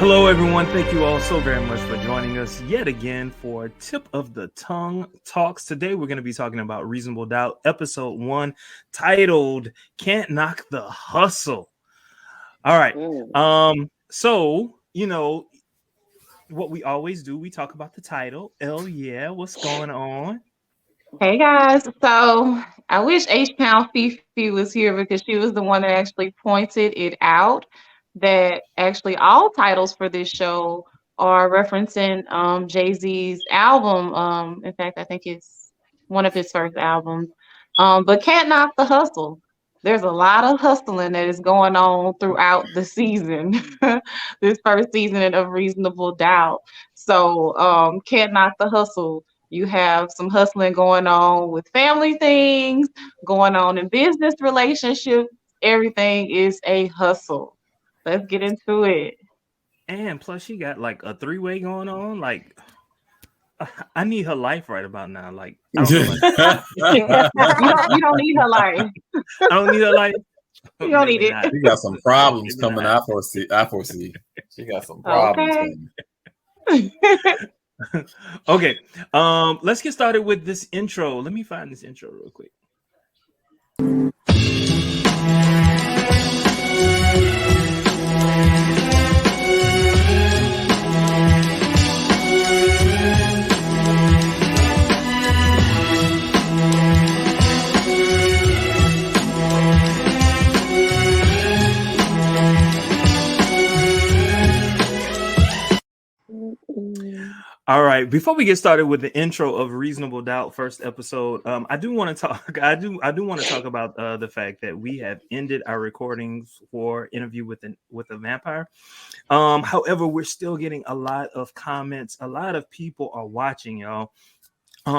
Hello, everyone. Thank you all so very much for joining us yet again for Tip of the Tongue Talks. Today, we're going to be talking about Reasonable Doubt, episode 1, titled Can't Knock the Hustle. All right. So, what we always do, we talk about the title. Yeah, what's going on? Hey guys, so I wish H-Town Fifi was here because she was the one that actually pointed it out that actually all titles for this show are referencing Jay-Z's album. In fact, I think it's one of his first albums. But Can't Knock the Hustle. There's a lot of hustling that is going on throughout the season, this first season of Reasonable Doubt. So Can't Knock the Hustle. You have some hustling going on with family things, going on in business relationships. Everything is a hustle. Let's get into it. And plus, she got like a three-way going on. Like, I need her life right about now. Like, I don't know. You don't need her life. I don't need her life. You don't need it. Not. She got some problems coming. I foresee. She got some problems coming. Okay. Let's get started with this intro. Let me find this intro real quick. All right. Before we get started with the intro of Reasonable Doubt first episode, I do want to talk. I do want to talk about the fact that we have ended our recordings for Interview with a Vampire. However, we're still getting a lot of comments. A lot of people are watching, y'all.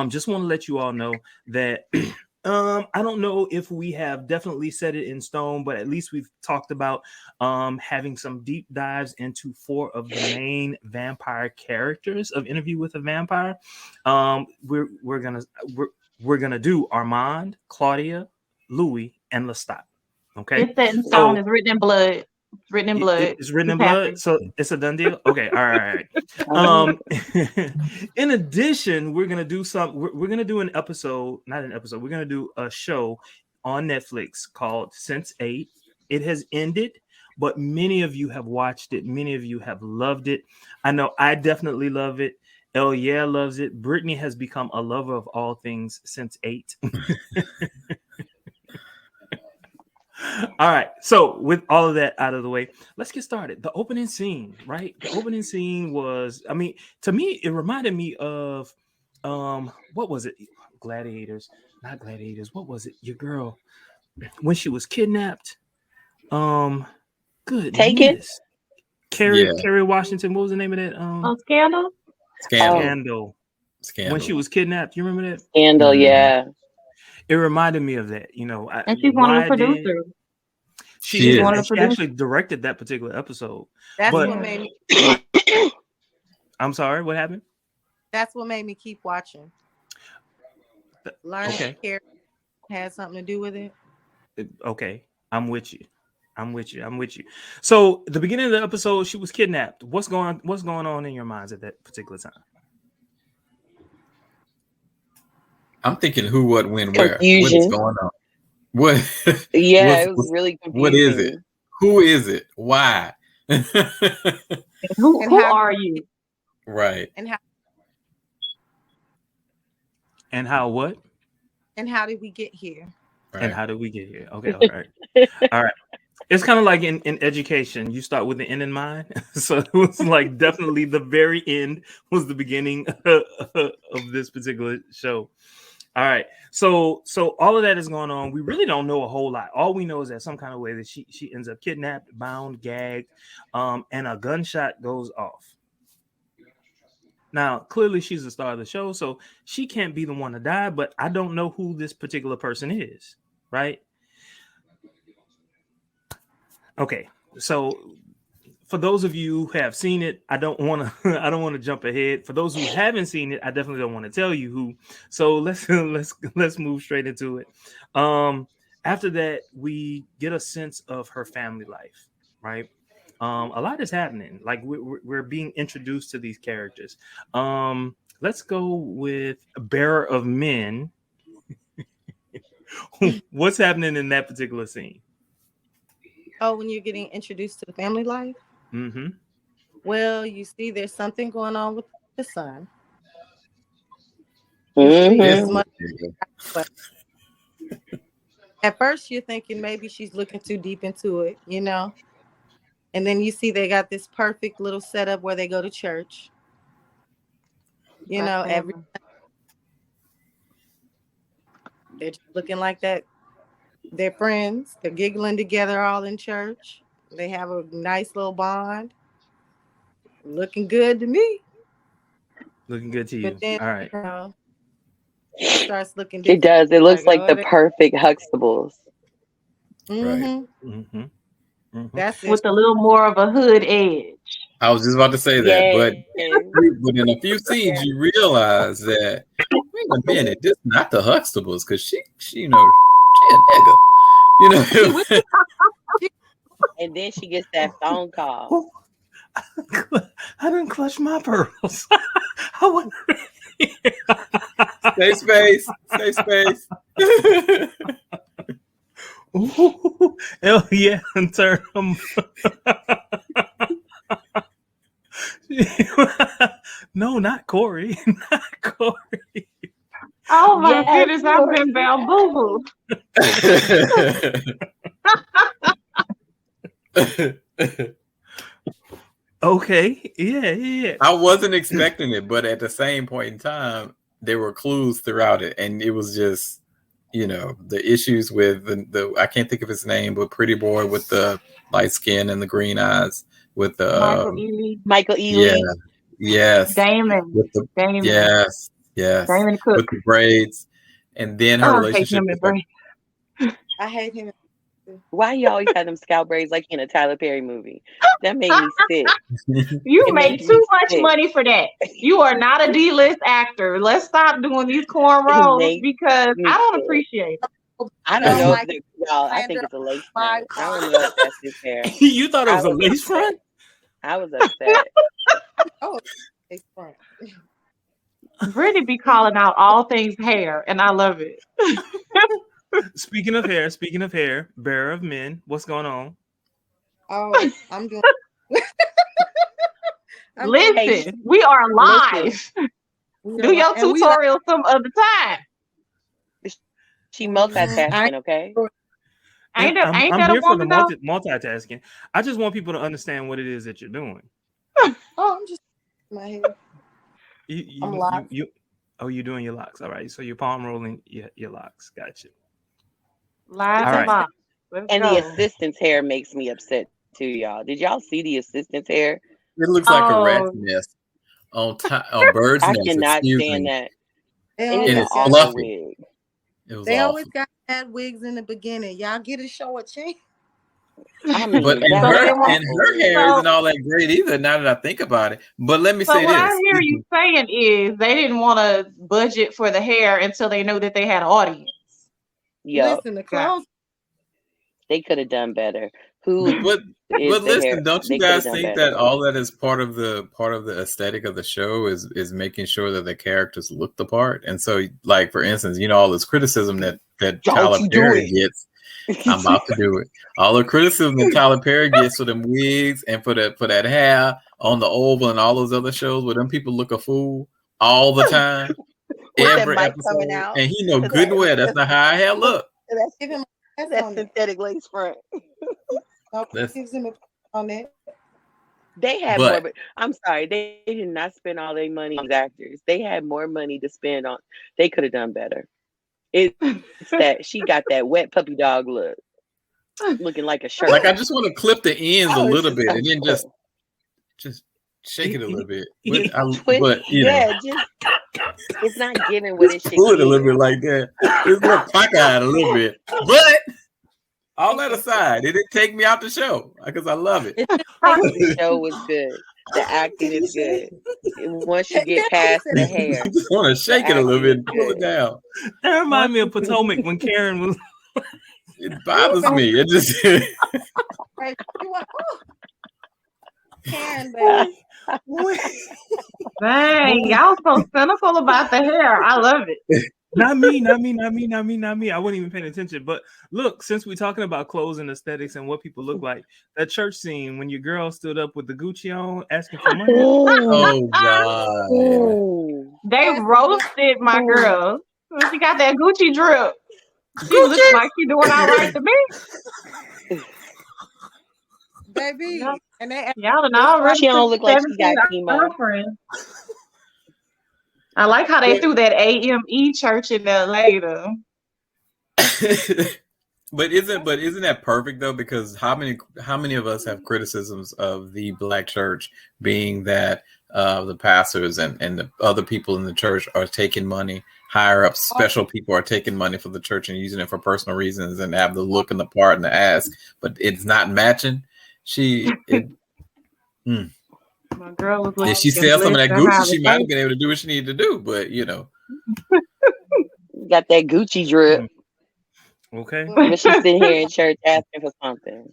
Just want to let you all know that. I don't know if we have definitely set it in stone, but at least we've talked about having some deep dives into 4 of the main vampire characters of Interview with a Vampire. We're gonna do Armand, Claudia, Louis, and Lestat. Okay, it's set in stone. It's written in blood. It's written in blood. It's written in blood, so it's a done deal. Okay, all right. In addition, we're gonna do we're gonna do an episode, not an episode. We're gonna do a show on Netflix called Sense8. It has ended, but many of you have watched it. Many of you have loved it. I know I definitely love it. Yeah loves it. Brittany has become a lover of all things Sense8. All right. So with all of that out of the way, let's get started. The opening scene, right? The opening scene was, I mean, to me, it reminded me of what was it? Gladiators, not Gladiators. What was it? Your girl when she was kidnapped. Take it. Kerry Washington. What was the name of that? Scandal. Scandal. When she was kidnapped. You remember that? Scandal, yeah. It reminded me of that, And she's one of the producers. She actually directed that particular episode. That's what made me. I'm sorry, what happened? That's what made me keep watching. Learning care had something to do with it. Okay, I'm with you. So, the beginning of the episode, she was kidnapped. What's going on in your minds at that particular time? I'm thinking who, what, when, where. Confusion. What's going on? What? Yeah, it was really confusing. What is it? Who is it? Why? Who are you? Right. And how what? And how did we get here? Right. And how did we get here? Okay, all right. All right. It's kind of like in education, you start with the end in mind. So it was like definitely the very end was the beginning of this particular show. All right. So all of that is going on. We really don't know a whole lot. All we know is that some kind of way that she ends up kidnapped, bound, gagged, and a gunshot goes off. Now, clearly she's the star of the show, so she can't be the one to die, but I don't know who this particular person is, right? Okay. So for those of you who have seen it, I don't want to jump ahead. For those who haven't seen it, I definitely don't want to tell you who. So let's move straight into it. After that, we get a sense of her family life, right? A lot is happening. Like we're being introduced to these characters. Let's go with Bearer of Men. What's happening in that particular scene? Oh, when you're getting introduced to the family life? Mm-hmm. Well, you see there's something going on with the son. Mm-hmm. But at first you're thinking maybe she's looking too deep into it, you know? And then you see they got this perfect little setup where they go to church. You know, they're just looking like that. They're friends. They're giggling together all in church. They have a nice little bond. Looking good to me. Looking good to you. But then, all right. It starts looking different. It does. It looks like the perfect Huxtables. Mm-hmm. Right. Mm-hmm. That's it. With a little more of a hood edge. I was just about to say that, but in a few scenes you realize that wait a minute, this is not the Huxtables because she you know, she a nigga, And then she gets that phone call. I didn't clutch my pearls. Stay space. Ooh, hell yeah, and turn them. No, not Corey. Not Corey. Oh my goodness, I've been bamboozled. Okay, yeah. I wasn't expecting it, but at the same point in time, there were clues throughout it, and it was just, you know, the issues with the I can't think of his name, but pretty boy with the light skin and the green eyes with the Michael Ealy. Yeah, yes. Damon. With the Damon. Yes. Damon Cook. With the braids, and then her relationship. I hate him. Why you always have them scalp braids like in a Tyler Perry movie? That made me sick. You make too much money for that. You are not a D-list actor. Let's stop doing these cornrows because I don't appreciate it. I don't know, y'all. I think it's a lace front. I don't know if that's his hair. You thought it was a lace front? I was upset. Oh, lace front. Brittany be calling out all things hair, and I love it. Speaking of hair, Bearer of Men, what's going on? Oh, I'm doing. Listen, we are live. Do your tutorial some other time. She multitasking, okay? I'm here for the multitasking. I just want people to understand what it is that you're doing. Oh, I'm just my hair. You're doing your locks. All right. So you're palm rolling your locks. Gotcha. Live and the assistant's hair makes me upset too, y'all. Did y'all see the assistant's hair? It looks like a rat's nest on a bird's nest. I cannot stand that. It's fluffy. They always got bad wigs in the beginning. Y'all get a show a chance. I mean, but her hair isn't all that great either. Now that I think about it, but let me say this: what I hear you saying is they didn't want to budget for the hair until they knew that they had an audience. Yeah, listen, the clothes. They could have done better. But listen, don't you guys think that all that is part of the aesthetic of the show is making sure that the characters look the part? And so, like for instance, you know, all this criticism that Tyler Perry gets. I'm about to do it. All the criticism that Tyler Perry gets for them wigs and for that hair on the Oval and all those other shows where them people look a fool all the time. Every episode, and he know good and well that's not how our hair look. Let's give him that synthetic lace front. On that. They had more, but I'm sorry, they did not spend all their money on actors. They had more money to spend on. They could have done better. It's that she got that wet puppy dog look, looking like a shirt. Like I just want to clip the ends a little bit and then just shake it a little bit. But you know, it's not giving what it should. Pull it a little bit like that. It's like cockeyed a little bit, but. All that aside, it didn't take me out the show because I love it. The show was good. The acting is good. Once you get past the hair, you just want to shake it a little bit and pull it down. That reminds me of Potomac when Karen was. It bothers me. It just. Karen, baby. Dang, y'all so cynical about the hair. I love it. Not me. I wasn't even paying attention. But look, since we're talking about clothes and aesthetics and what people look like, that church scene when your girl stood up with the Gucci on asking for money. Oh God. They roasted my girl. She got that Gucci drip. She looks like she doing all right to me. Baby. And they y'all done already she don't look like she got chemo. I like how they threw that AME church in there later. But isn't that perfect though? Because how many of us have criticisms of the black church being that the pastors and the other people in the church are taking money, higher up special people are taking money for the church and using it for personal reasons and have the look and the part and the ask, but it's not matching. My girl was if she sells some of that Gucci, she might have been able to do what she needed to do, but got that Gucci drip. Okay. But she's sitting here in church asking for something.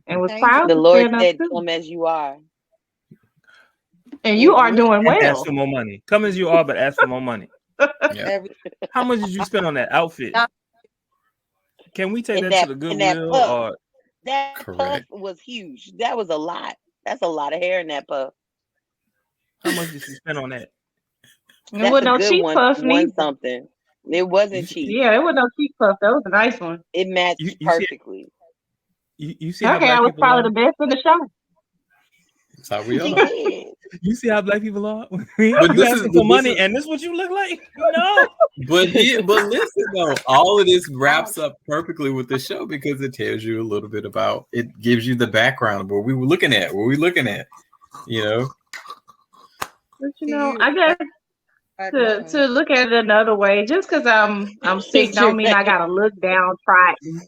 And was proud. The Lord said, "Come as you are." And you are doing well. Ask for more money. Come as you are, but ask for more money. Yeah. How much did you spend on that outfit? Can we take that to the Goodwill? Or that puff was huge. That was a lot. That's a lot of hair in that puff. How much did you spend on that? It wasn't no cheap puff. Something. It wasn't cheap. Yeah, it wasn't no cheap puff. That was a nice one. It matched perfectly. You see her hair was probably the best in the show. That's how we are. You see how black people are? But you asking for money, and this is what you look like? No. But listen though, all of this wraps up perfectly with the show because it tells you a little bit about. It gives you the background of what we were looking at. But I guess to look at it another way, just because I'm sick don't mean I gotta look downtrodden.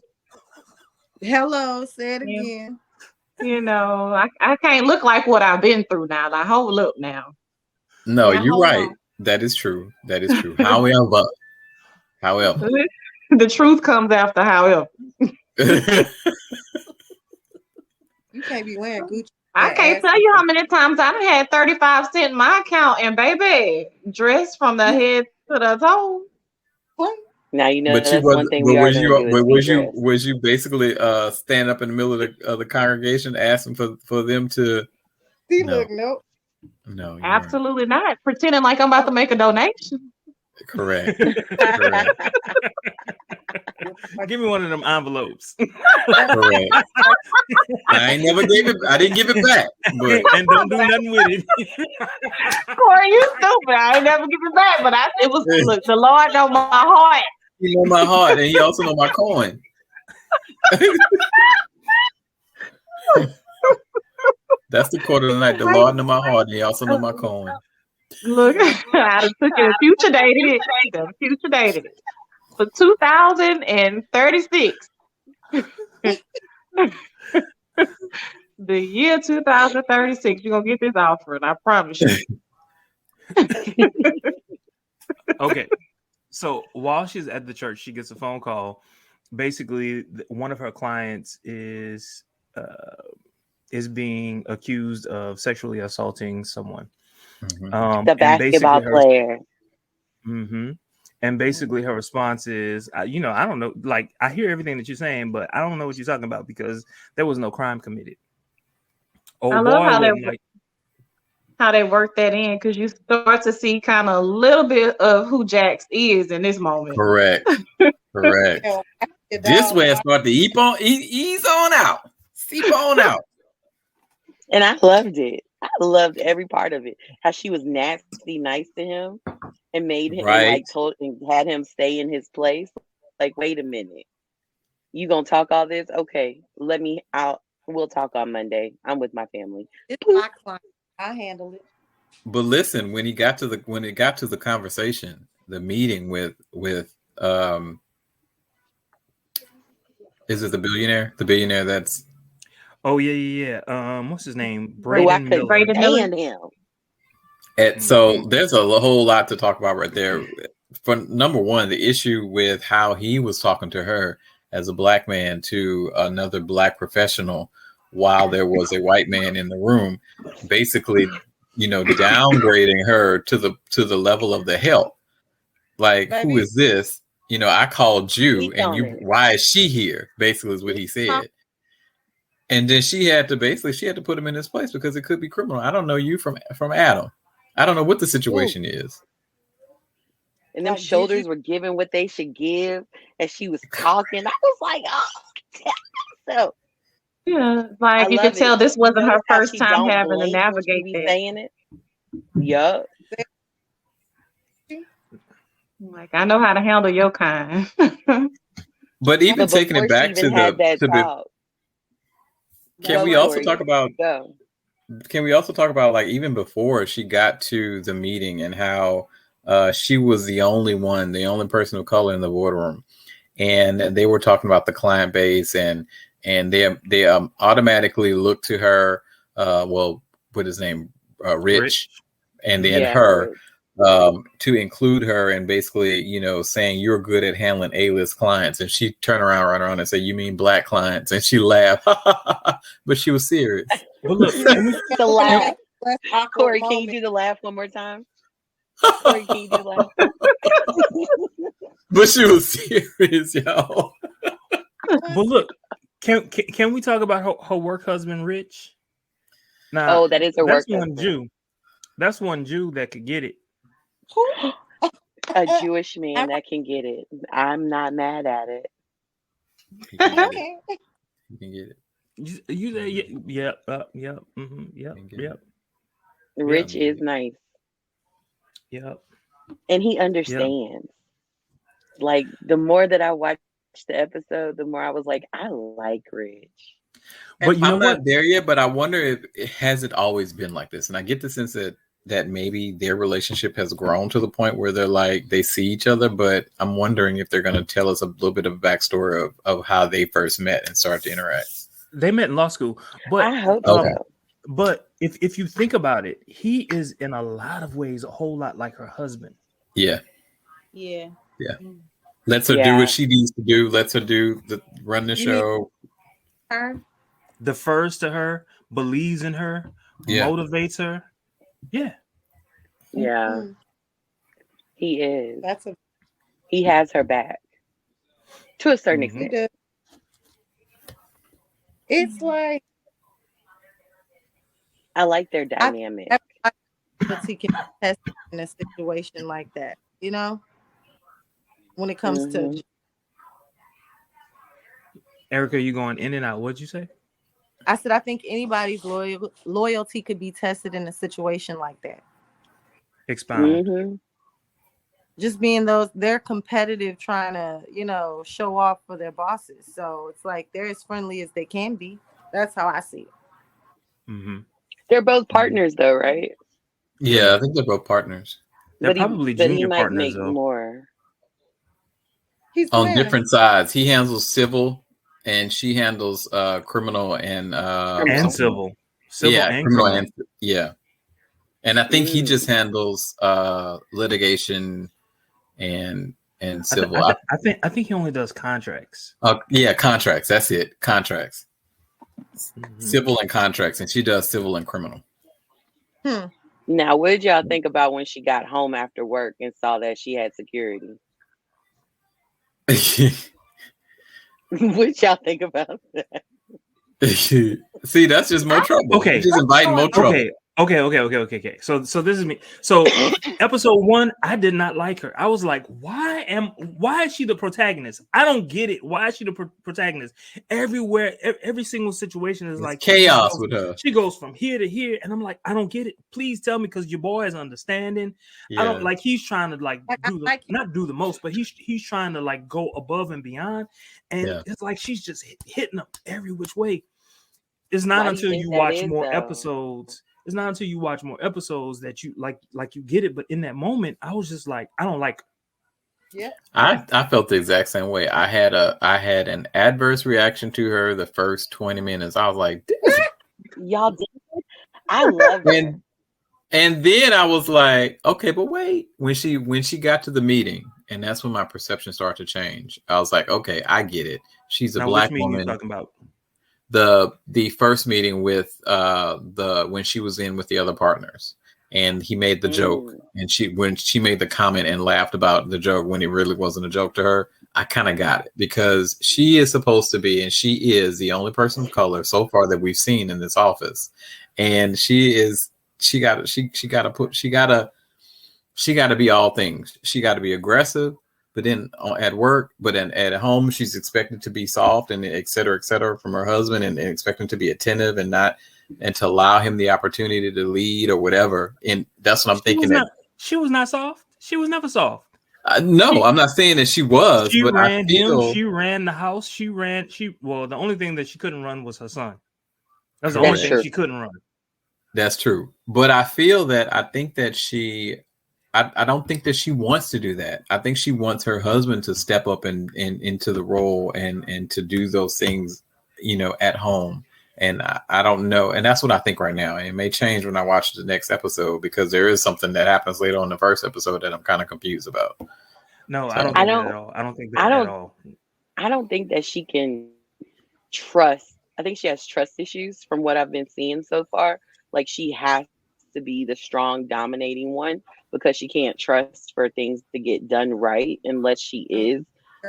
Hello, say it again. I can't look like what I've been through now. Like, hold up now. No, you're right. On. That is true. However, the truth comes after however. You can't be wearing Gucci. I can't tell you how many times I've had 35 cents in my account and baby, dressed from the head to the toe. Now that's one thing we are doing. Was you basically stand up in the middle of the congregation asking for them to? No, absolutely not. Pretending like I'm about to make a donation. Correct. Give me one of them envelopes. Correct. I didn't give it back. And don't do nothing with it. Corey, you stupid. I ain't never give it back, but look, the Lord know my heart. He know my heart, and he also know my coin. That's the quote of the night. The Lord know my heart, and he also know my coin. Look, I took it, future dated it for 2036. The year 2036, you're gonna get this offering, I promise you. Okay. So while she's at the church, she gets a phone call. Basically, one of her clients is being accused of sexually assaulting someone. Mm-hmm. The basketball player. Mm-hmm. And basically, her response is, I don't know. Like, I hear everything that you're saying, but I don't know what you're talking about because there was no crime committed. Oh, I love how they work that in because you start to see kind of a little bit of who Jax is in this moment. Correct. This way I start to ease on out. Seep on out. And I loved it. I loved every part of it. How she was nasty nice to him and made him and had him stay in his place. Like, wait a minute. You gonna talk all this? Okay, let me out. We'll talk on Monday. I'm with my family. It's my client. I handle it. But listen, when it got to the conversation, the meeting with is it the billionaire? The billionaire that's oh yeah. What's his name? Braden Miller. And so there's a whole lot to talk about right there. For number one, the issue with how he was talking to her as a black man to another black professional while there was a white man in the room, basically, downgrading her to the level of the help. Like, who is this? I called you, and why is she here? Basically, is what he said. And then she had to put him in his place because it could be criminal. I don't know you from Adam. I don't know what the situation is. And them shoulders were giving what they should give as she was talking. I was like, so yeah, like you could tell this wasn't her first time having to navigate that. Saying it. Yup. Like, I know how to handle your kind. But even taking it back to the can we also talk about like even before she got to the meeting and how she was the only person of color in the boardroom, and they were talking about the client base and they automatically looked to her, what his name, Rich, and then her to include her and basically saying you're good at handling A-list clients, and she turned around and said, you mean black clients? And she laughed, but she was serious. Well, look, the laugh. Corey, can you do the laugh one more time? Corey, can you do the laugh? But she was serious, y'all. But look, can we talk about her work husband, Rich? Now, that is her work husband. Jew. That's one Jew that could get it. A Jewish man that can get it. I'm not mad at it. You can get it. You there? Yep. Rich is nice. Yep. And he understands. Yep. Like, the more that I watched the episode, the more I was like, I like Rich. But I'm not there yet, but I wonder if it always been like this. And I get the sense that maybe their relationship has grown to the point where they're like, they see each other, but I'm wondering if they're going to tell us a little bit of a backstory of how they first met and started to interact. They met in law school, but I hope so. But if you think about it, he is in a lot of ways a whole lot like her husband. Yeah. Lets her do what she needs to do. Lets her run the show. Her defers to her, believes in her, motivates her. Yeah. He is. He has her back to a certain extent. It's like I like their dynamic. He can test in a situation like that, when it comes to. Erica, you going in and out? What'd you say? I said I think anybody's loyalty could be tested in a situation like that. Expound. Just being they're competitive, trying to show off for their bosses. So it's like they're as friendly as they can be. That's how I see it. They're both partners, though, right? Yeah, I think they're both partners. They're probably junior partners, though. More. He's on different sides. He handles civil, and she handles criminal and civil. And criminal. And I think he just handles litigation and civil. I think he only does contracts. Contracts. That's it. Contracts. Civil and contracts, and she does civil and criminal. Now, what did y'all think about when she got home after work and saw that she had security? What y'all think about that? See, that's just more trouble. Okay, just inviting more trouble. Okay. So this is me. So episode 1, I did not like her. I was like, why is she the protagonist? I don't get it. Why is she the protagonist? Everywhere, every single situation is like chaos with her. She goes from here to here, and I'm like, I don't get it. Please tell me, because your boy is understanding. I don't like. He's trying to not do the most, but he's trying to go above and beyond. And it's like she's just hitting him every which way. It's not until you watch more episodes. It's not until you watch more episodes that you like you get it. But in that moment, I was just like, I don't like her. Yeah, I felt the exact same way. I had an adverse reaction to her the first 20 minutes. I was like, y'all did it? I love it. And then I was like, okay, but wait. When she got to the meeting, and that's when my perception started to change. I was like, okay, I get it. She's a black woman. Talking about the first meeting with when she was in with the other partners, and he made the joke, and when she made the comment and laughed about the joke when it really wasn't a joke to her. I kind of got it, because she is supposed to be, and she is the only person of color so far that we've seen in this office, and she gotta be all things. She got to be aggressive, but then at work, but then at home, she's expected to be soft and et cetera from her husband, and expecting to be attentive and to allow him the opportunity to lead or whatever. And that's what I'm thinking. She was not soft. She was never soft. No, I'm not saying that she was. She but ran I feel, him. She ran the house. Well, the only thing that she couldn't run was her son. That's the only thing she couldn't run. That's true. But I think that she, I don't think that she wants to do that. I think she wants her husband to step up and into the role and to do those things, at home. And I don't know. And that's what I think right now. And it may change when I watch the next episode, because there is something that happens later on the first episode that I'm kind of confused about. No, so, I don't think that at all. I don't think that at all. I don't think that she can trust. I think she has trust issues from what I've been seeing so far. Like, she has to be the strong, dominating one, because she can't trust for things to get done right unless she is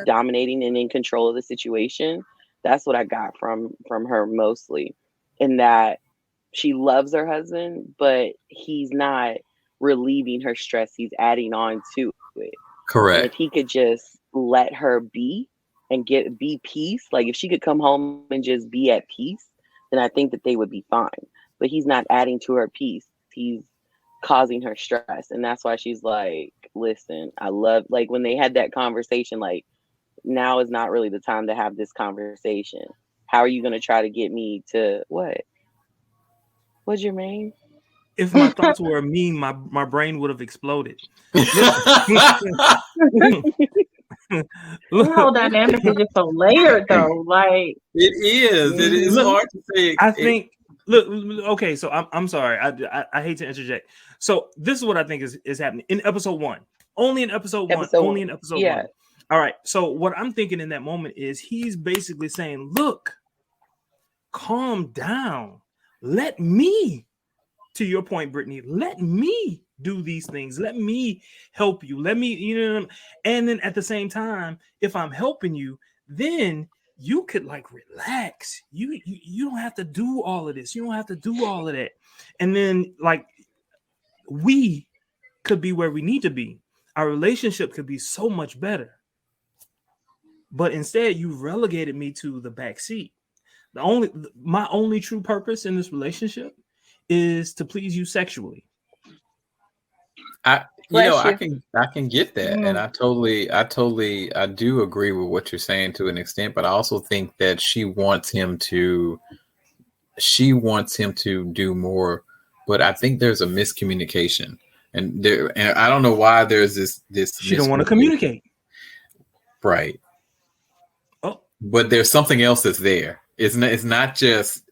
dominating and in control of the situation. That's what I got from her mostly, in that she loves her husband, but he's not relieving her stress. He's adding on to it. Correct. And if he could just let her be and be peace, like if she could come home and just be at peace, then I think that they would be fine. But he's not adding to her peace. He's causing her stress. And that's why she's like, listen, I love, like when they had that conversation, like, now is not really the time to have this conversation. How are you going to try to get me to what? What's your name? If my thoughts were a meme, my brain would have exploded. How dynamic is just so layered, though. Like it is hard to say. I think. Look, okay. So I'm sorry. I hate to interject. So this is what I think is happening in episode 1. Only in episode 1. Only in episode 1. All right. So what I'm thinking in that moment is he's basically saying, "Look, calm down. Let me." To your point, Brittany, let me do these things. Let me help you. Let me, and then at the same time, if I'm helping you, then you could like relax. You don't have to do all of this. You don't have to do all of that. And then like we could be where we need to be. Our relationship could be so much better. But instead, you relegated me to the back seat. My only true purpose in this relationship is to please you sexually. I can get that, and I do agree with what you're saying to an extent, but I also think that she wants him to do more, but I think there's a miscommunication, and I don't know why there's this. She don't want to communicate, right? Oh, but there's something else that's there. It's not just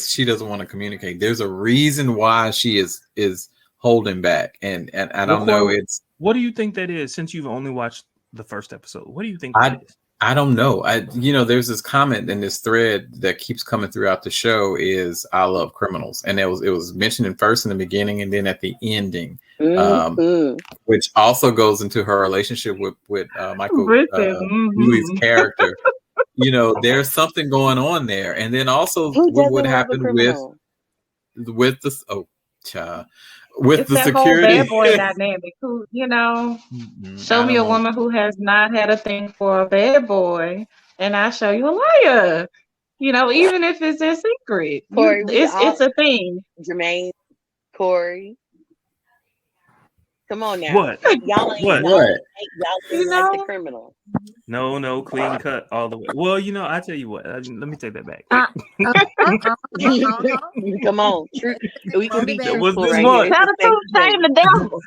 she doesn't want to communicate. There's a reason why she is holding back, and I don't know. What do you think that is? Since you've only watched the first episode, what do you think that is? I don't know. There's this comment in this thread that keeps coming throughout the show is "I love criminals," and it was mentioned first in the beginning and then at the ending, which also goes into her relationship with Michael Louis' character. There's something going on there, and then also what happened with the with the security. Whole bad boy dynamic. Who show me a woman who has not had a thing for a bad boy, and I show you a liar. Even if it's a secret, Corey, it's a thing. Jermaine, Corey. Come on now. What? Y'all ain't like the criminal. No, clean cut all the way. Well, I tell you what. Let me take that back. Come on. We can be there was this right one. The devil.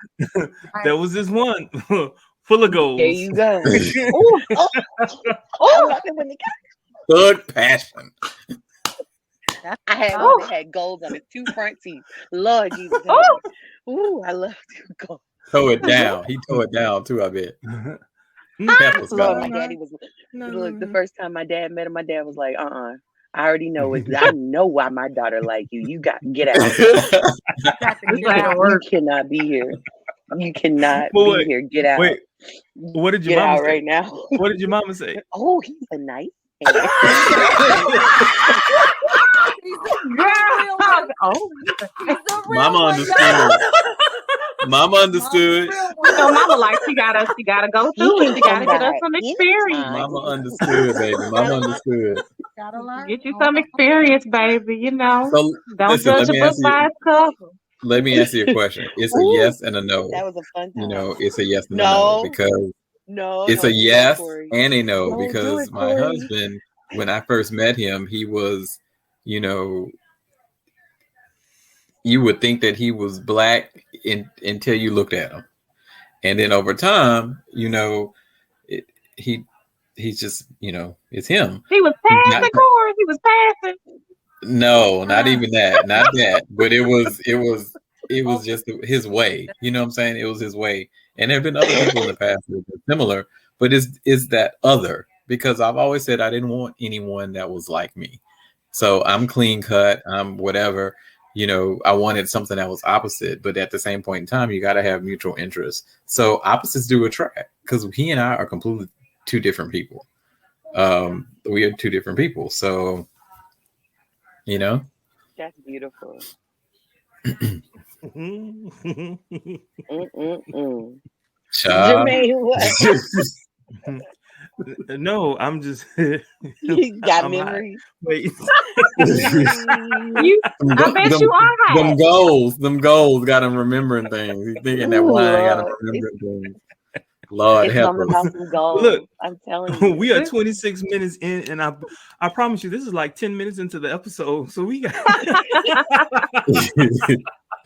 There was this one full of goals. There you go. Thug passion. I had one that had gold on it, 2 front teeth. Lord Jesus. Ooh, I love to go. Throw it down. He tore it down too, I bet. Lord, my daddy was look, the first time my dad met him, my dad was like, I already know it. I know why my daughter like you. You got get out. You cannot be here. You cannot be here. Get out. Wait. What did your get mama out say? Right now? What did your mama say? Oh, he's a nice man. Mama understood. Mama understood. So mama like she gotta go through it. She gotta get us some experience. Mama understood, baby. Mama understood. Gotta learn. Get you some experience, baby. You know. So, don't judge a book by its cover. Let me answer your question. It's a yes and a no. That was a fun time. You know, it's a yes and a no because it's a yes and a no because my husband, when I first met him, he was, you know, you would think that he was black until you looked at him, and then over time, you know, he's just, you know, it's him. He was passing, Corey. He was passing. No, not even that, not that. But it was just his way. You know what I'm saying? It was his way. And there have been other people in the past that are similar, but it's that other, because I've always said I didn't want anyone that was like me. So I'm clean cut. I'm whatever. You know, I wanted something that was opposite, but at the same point in time, you got to have mutual interests. So opposites do attract, because he and I are completely two different people. We are two different people. So, you know, that's beautiful. Jermaine, what? No, I'm just. You got memories. Wait. I bet you are. Them goals got him remembering things. He's thinking that wine got him remembering things. Lord help us. Look, I'm telling you. We are 26 minutes in, and I promise you, this is like 10 minutes into the episode. So we got.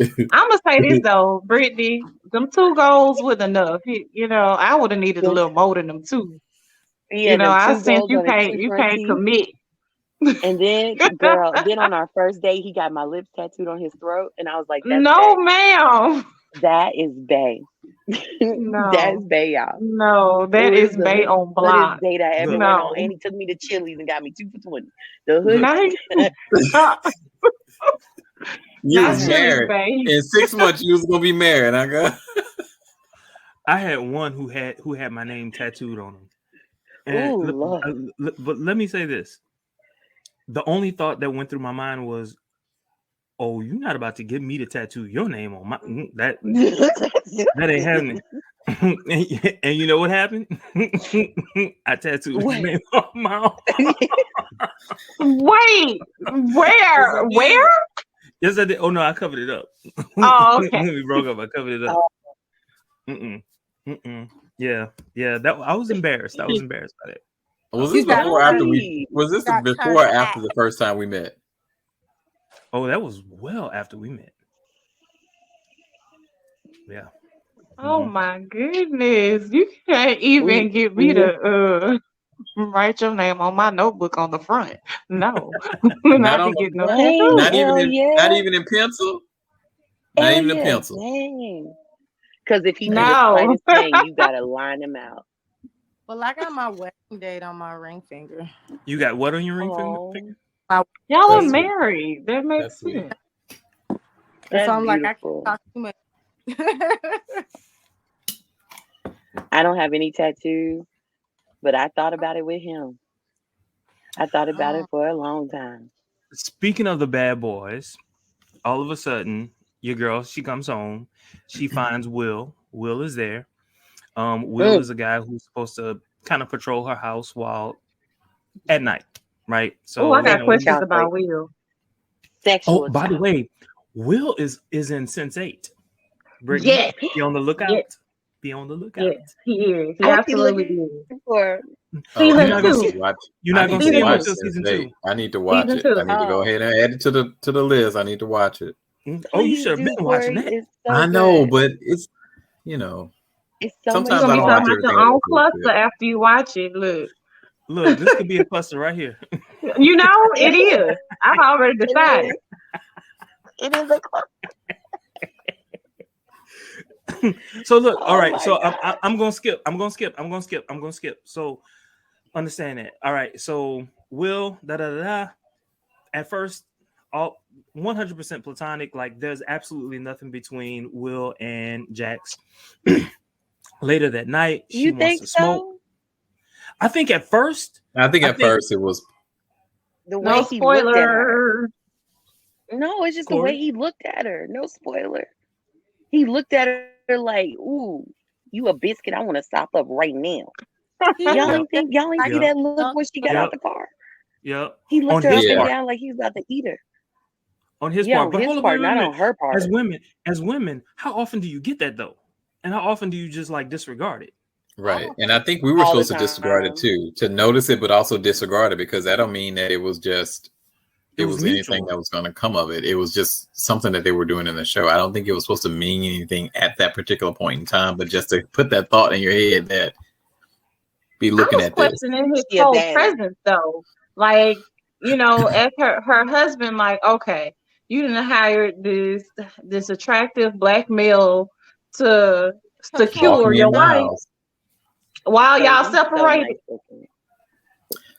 I'm gonna say this though, Brittany. Them 2 goals was enough. You know, I would have needed a little more than them 2. Yeah, you know, I sense you can't commit. And then, girl, then on our first date, he got my lips tattooed on his throat, and I was like, that's "No, bae. ma'am, that is bae. No, that's bae, y'all. No, that is bae on block. What date I ever went on, and he took me to Chili's and got me 2 for $20. The hood. You was married. In 6 months, you was gonna be married. I had one who had my name tattooed on him. But let me say this: the only thought that went through my mind was, "Oh, you're not about to get me to tattoo your name on my that ain't happening." And you know what happened? I tattooed his name on my arm. Wait, where? Yes, I did. Oh no, I covered it up. Oh, okay. When we broke up, I covered it up. Yeah. That I was embarrassed. I was embarrassed by that. Was this before or after Was this before or after the first time we met? Oh, that was well after we met. Yeah. Oh my goodness! You can't even get me to write your name on my notebook on the front. No, not even in pencil. Not even in pencil. Because if he write his name, you gotta line him out. Well, I got my wedding date on my ring finger. You got what on your ring finger? Y'all are married. That makes sense. So I'm like, I can't talk too much. I don't have any tattoos, but I thought about it with him. I thought about it for a long time. Speaking of the bad boys, all of a sudden, your girl, she comes home. She finds Will. Will is there. Will is a guy who's supposed to kind of patrol her house while at night, right? So I got questions about Will. Sexual. Oh, by the way, Will is in Sense8. Brittany, yes. Be on the lookout. Yes. Be on the lookout. Yes, he is. He absolutely is. You're not going to see him until season 2. I need to watch it. I need to go ahead and add it to the list. I need to watch it. Oh, you should have been watching that. So I know, but it's, you know, it's so sometimes you're I don't gonna watch be talking about your own cluster after you watch it. Look, this could be a cluster right here. You know, it is. I've already decided. It is a cluster. So look, all right. So I'm gonna skip. So understand that. All right. So Will, at first, all 100% platonic. Like there's absolutely nothing between Will and Jax. Later that night, she You wants think to smoke. so? I think at first it was The way No he looked at her. spoiler. No, it's just Corey? the way he looked at her. No spoiler. He looked at her like, "Ooh, you a biscuit? I want to stop up right now." Y'all ain't see that look when she got out the car. Yep. He looked On her his up and part. down like he was about to eat her. On his Yeah, part, on but his hold on, part, wait a not minute. on her part. As women, how often do you get that though? And how often do you just like disregard it? right. And I think we were All the supposed to disregard it time. too, to notice it, but also disregard it, because that don't mean that it was just It it was was anything mutual. that was going to come of it. It was just something that they were doing in the show. I don't think it was supposed to mean anything at that particular point in time, but just to put that thought in your head that be looking I was at this. questioning his She a whole baddie. presence though. Like, you know, as her husband, like, okay, you didn't hire this attractive black male to secure Walking your in the wife house. while y'all He's so separated. nice looking.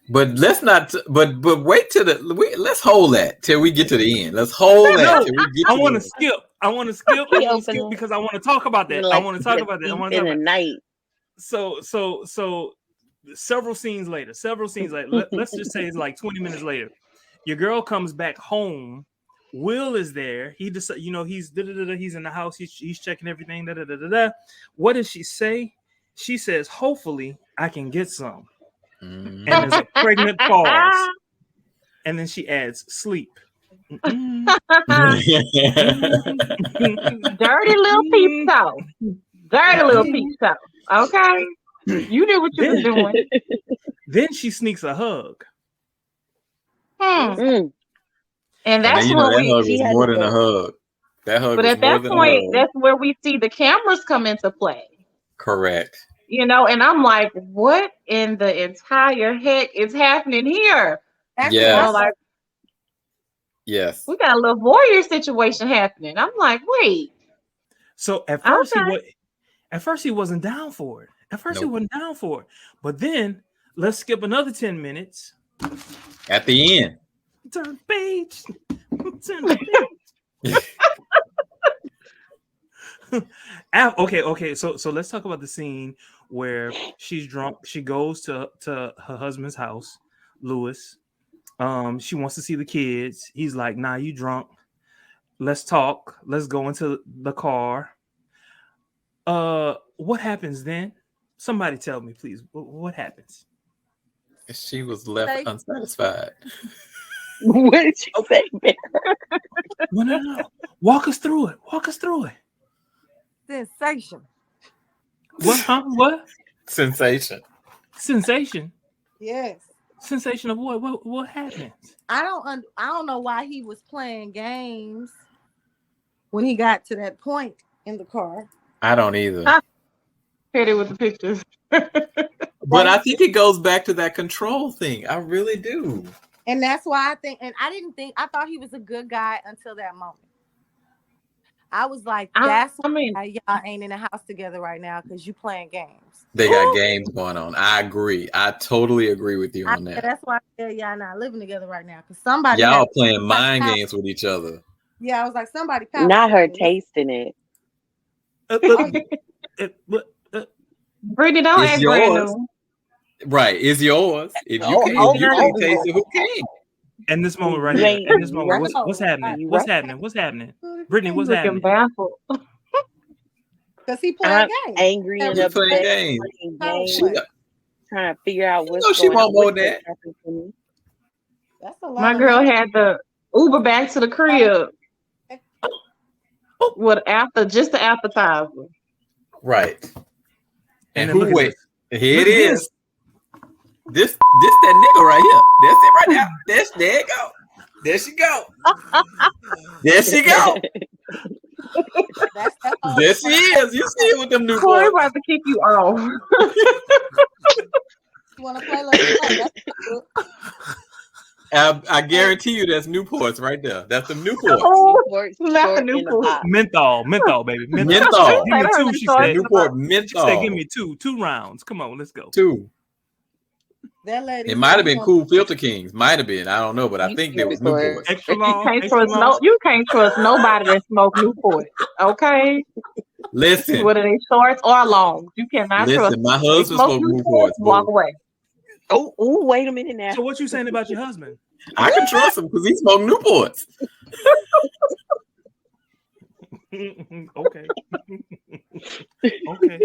But let's not. But wait till let's hold that till we get to the end. Let's hold that till we get to I want the to end. skip. I want to skip because I want to talk about that. I want to talk about that. I want to talk in the about night. so several scenes later, let's just say it's like 20 minutes later, your girl comes back home. Will is there. He just, you know, he's he's in the house. He's checking everything. What does she say? She says, "Hopefully, I can get some." And there's a pregnant pause, and then she adds, "Sleep." Dirty little peep toe. Dirty little peep toe. Okay. You knew what you were doing. Then she sneaks a hug. And that's you where know, that hug was more than a hug. That hug but was at more that than point, a hug. that's where we see the cameras come into play. Correct. You know, and I'm like, what in the entire heck is happening here? Yes. You know, like, yes. we got a little voyeur situation happening. I'm like, wait. So at first he wasn't down for it. He wasn't down for it. But then let's skip another 10 minutes. At the end. Turn page. Turn page. Okay. So let's talk about the scene where she's drunk. She goes to her husband's house, Lewis. She wants to see the kids. He's like, "Nah, you drunk. Let's talk. Let's go into the car." What happens then? Somebody tell me, please. What happens? She was left unsatisfied. What did you say, man? No. Walk us through it. Sensation. What? Huh? What? Sensation. Yes. Sensation of what? What happens? I don't know why he was playing games when he got to that point in the car. I don't either. Hit it with the pictures. But I think it goes back to that control thing. I really do. And that's why I thought he was a good guy until that moment. I was like, why y'all ain't in the house together right now, because you playing games. They got games going on. I agree. I totally agree with you on that. That's why I said y'all not living together right now, because somebody y'all playing mind games with each other. Yeah, I was like, somebody not her tasting it. Brittany, don't act brand new. Right, it's yours. If you can taste it, who can? In this moment right here. In this moment, what's happening? What's happening? Brittany, what's happening? Baffled. Because he playing games. Angry and upset. Playing games. Trying to figure out what's going she won't want that. That's a lot. My girl had the Uber back to the crib with the appetizer. Right. And who wait? Here it is. This that nigga right here. That's it right now. There you go. There she go. There she go. There she is. You see it with them new Corey boys. about to kick you off. You want to play like I guarantee you that's Newports right there. That's the Newports. Not the Newport. Menthol, baby. Menthol. Give me two, she said. Newport menthol. She said, give me two rounds. Come on, let's go. Two. That lady. It might have been Cool Filter Kings. Might have been. I don't know, but I think there was Newports. Extra You long. can't Extra trust long. you can't trust nobody that smoke Newport. Okay, Listen, whether they shorts or long, you cannot trust. my husband smoked Newports. Walk away. Oh, wait a minute now. So what you saying about your husband? I can trust him because he smoked Newports. Okay. Okay.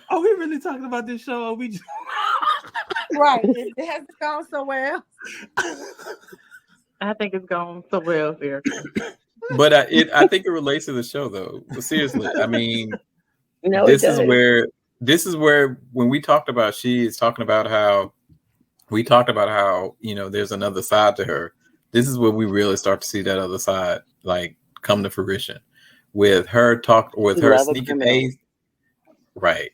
Are we really talking about this show? Or we just... Right. It has gone somewhere else. I think it's gone somewhere else here. But I think it relates to the show, though. Seriously, I mean, no, this is where when we talked about, she is talking about how there's another side to her. This is where we really start to see that other side like come to fruition with her sneaking pace. Right.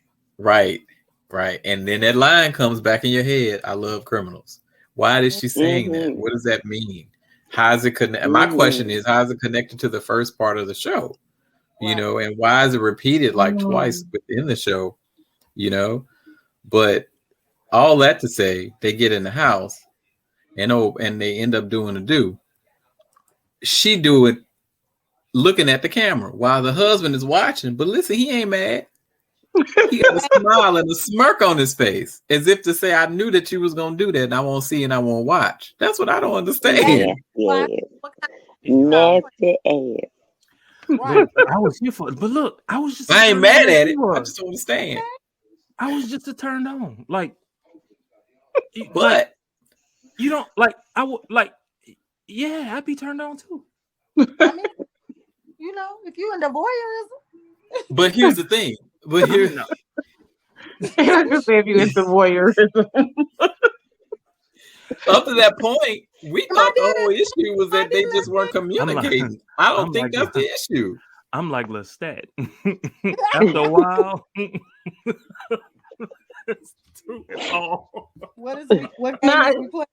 And then that line comes back in your head. I love criminals. Why is she saying that? What does that mean? How is it connected? My question is, how is it connected to the first part of the show? You know, and why is it repeated like twice within the show? You know, but all that to say, they get in the house and they end up doing a do. She do it looking at the camera while the husband is watching. But listen, he ain't mad. He got a smile and a smirk on his face, as if to say, "I knew that you was gonna do that, and I won't see and I won't watch." That's what I don't understand. Nasty ass. Look, I was here for it, but look, I was just. I ain't mad at it. I just don't understand. I was just turned on, like. But you don't like. I would like. Yeah, I'd be turned on too. I mean, you know, if you into voyeurism. But here's the thing. But here's I just said you into voyeurism. Up to that point, we thought the whole issue was that they just weren't communicating. I don't think that's the issue. I'm like Lestat. After a while, What is it? What game is we play?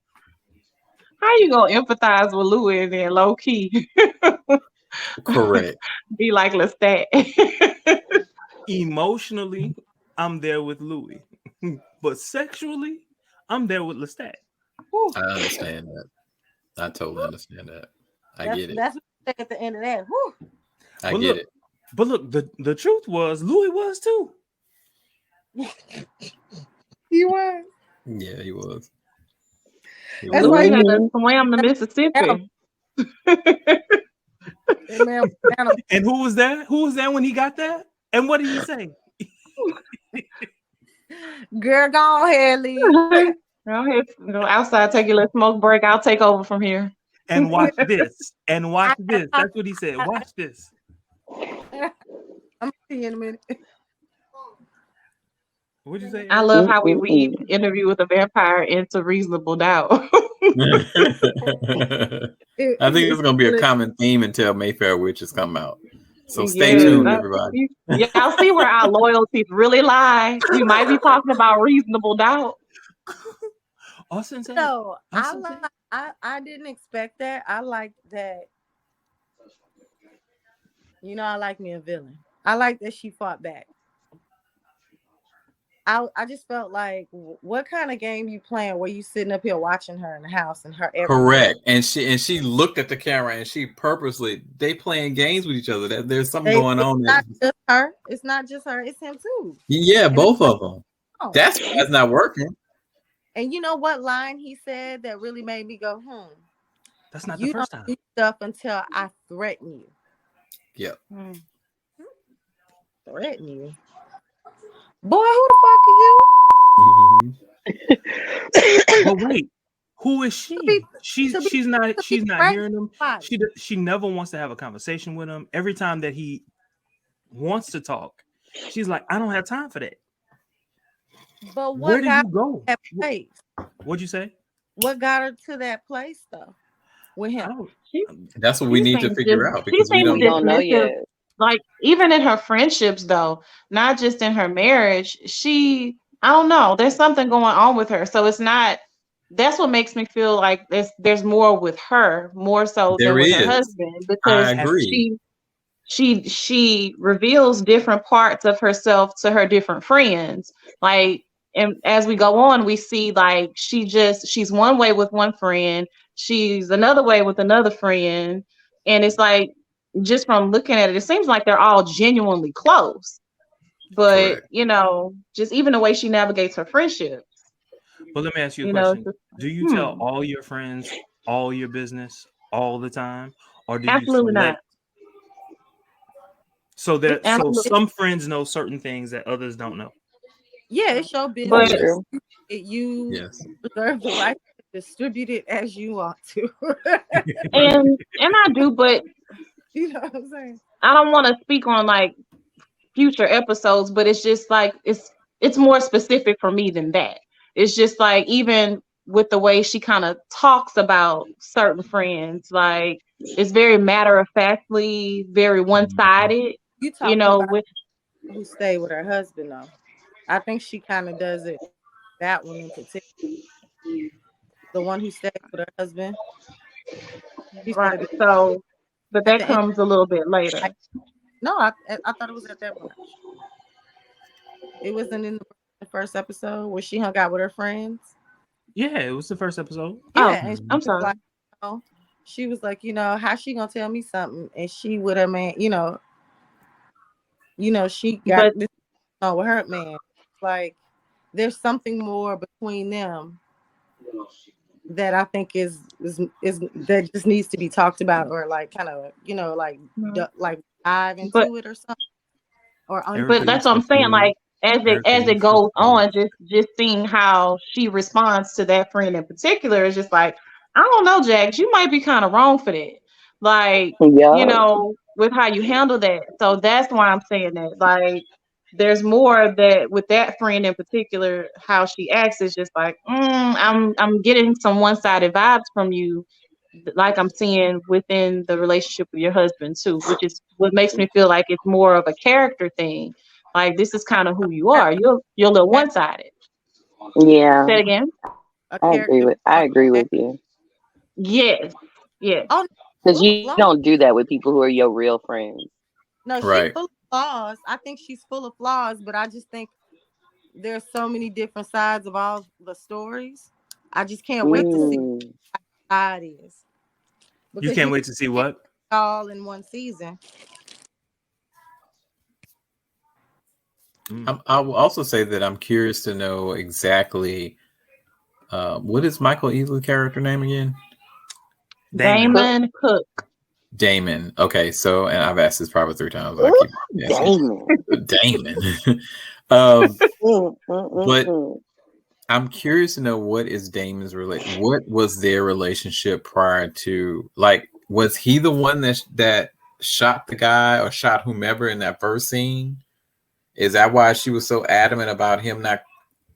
How you gonna empathize with Louis and then low key? Correct. Be like Lestat. Emotionally, I'm there with Louis, but sexually, I'm there with Lestat. I understand that. I totally understand that. I get it. That's what you say at the end of that. Whew. I get it. But look, the truth was Louis was too. He was. Yeah, he was. That's why he had to swam the Mississippi. And who was that? Who was that when he got that? And what did he say? Girl, go ahead, Lee. Go ahead, go outside, take your little smoke break. I'll take over from here. And watch this. And watch this. That's what he said. Watch this. I'm see you in a minute. What'd you say? I love how we weave Interview with a Vampire into Reasonable Doubt. I think it's going to be a common theme until Mayfair Witches come out. So stay tuned, everybody. Y'all see where our loyalties really lie. We might be talking about Reasonable Doubt. So I didn't expect that. I like that. You know, I like me a villain. I like that she fought back. I just felt like, what kind of game you playing where you sitting up here watching her in the house and her correct, and she looked at the camera and she purposely they playing games with each other. That there's something going on. Not just her. It's not just her. It's him too. Yeah, both of them. That's why it's not working. And you know what line he said that really made me go, That's not the first time. You don't do stuff until I threaten you. Yep. Threaten you. Boy, who the fuck are you? But wait, who is she? She's not hearing him. She never wants to have a conversation with him. Every time that he wants to talk, she's like, I don't have time for that. But where did you go? That place? What'd you say? What got her to that place though? With him. That's what we need to figure out because we don't know yet. Like even in her friendships though, not just in her marriage, I don't know, there's something going on with her. So it's not, that's what makes me feel like there's more with her, more so than with her husband. Because she reveals different parts of herself to her different friends. Like, and as we go on, we see like she's one way with one friend, she's another way with another friend, and it's like just from looking at it, it seems like they're all genuinely close. But Correct. you know, just even the way she navigates her friendships. Well, let me ask you a You know, question. Do you tell all your friends all your business all the time, or do you absolutely not. select? So that Absolutely. some friends know certain things that others don't know. Yeah, it's your But business. True. You Yes. reserve the right to distribute it as you want to. and I do, but You know what I'm saying? I don't want to speak on like future episodes, but it's just like it's more specific for me than that. It's just like even with the way she kind of talks about certain friends, like it's very matter of factly, very one sided. You You talking know, about with who stayed with her husband though. I think she kind of does it. That one in particular, the one who stayed with her husband. She right. said that So, but at that the end. comes a little bit later. No, I thought it was at that branch. It wasn't in the first episode where she hung out with her friends. Yeah, it was the first episode. Oh, Yeah, and she I'm was sorry. like, you know, she was like, you know, how she gonna tell me something? And she with her man, she got But this on with her man. Like, there's something more between them that I think is that just needs to be talked about, or like kind of like dive but into it or something, or but Erica, unpack. you that's what so I'm saying. silly. Like as it Erica, you so goes silly. on, just seeing how she responds to that friend in particular is just like, I don't know, Jax, you might be kind of wrong for that. Like, you Yeah. know, with how you handle that. So that's why I'm saying that. Like, there's more that with that friend in particular, how she acts is just like, I'm getting some one sided vibes from you, like I'm seeing within the relationship with your husband too, which is what makes me feel like it's more of a character thing. Like this is kind of who you are. You're a little one sided. Yeah. Say it again. A I agree character. with I agree with you. Yes. Yes. Oh, Because full of you flaws. don't do that with people who are your real friends. No, she's Right. full of flaws. I think she's full of flaws, but I just think there's so many different sides of all the stories. I just can't wait to see Mm. how it is, You because can't you wait to see what? all in one season. I will also say that I'm curious to know exactly what is Michael Easley character name again? Damon. Damon Cook. Damon. Okay, so and I've asked this probably 3 times. I Ooh, keep asking. Damon. Damon. Mm, mm, mm, But mm. I'm curious to know what is Damon's relation. What was their relationship prior to? Like, was he the one that shot the guy or shot whomever in that first scene? Is that why she was so adamant about him not,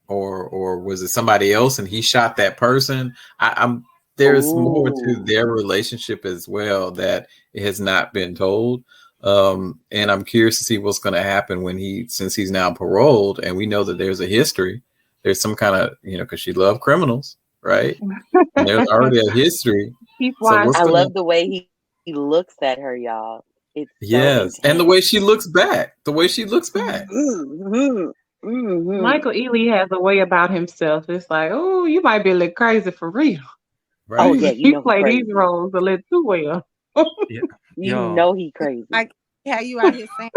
or was it somebody else and he shot that person? I'm there's more to Ooh. their relationship as well that it has not been told. And I'm curious to see what's going to happen since he's now paroled, and we know that there's a history. There's some kind of, because she loved criminals, right? And there's already a history. He's So wise. what's I going to, love the way he looks at her, y'all. It's so yes. And the intense. way she looks back, Mm-hmm. Mm-hmm. Michael Ealy has a way about himself. It's like, oh, you might be a little crazy for real. Oh right? yeah, He he played these crazy. roles a little too well. Yeah. You Yo, he crazy. Like, how you out here saying?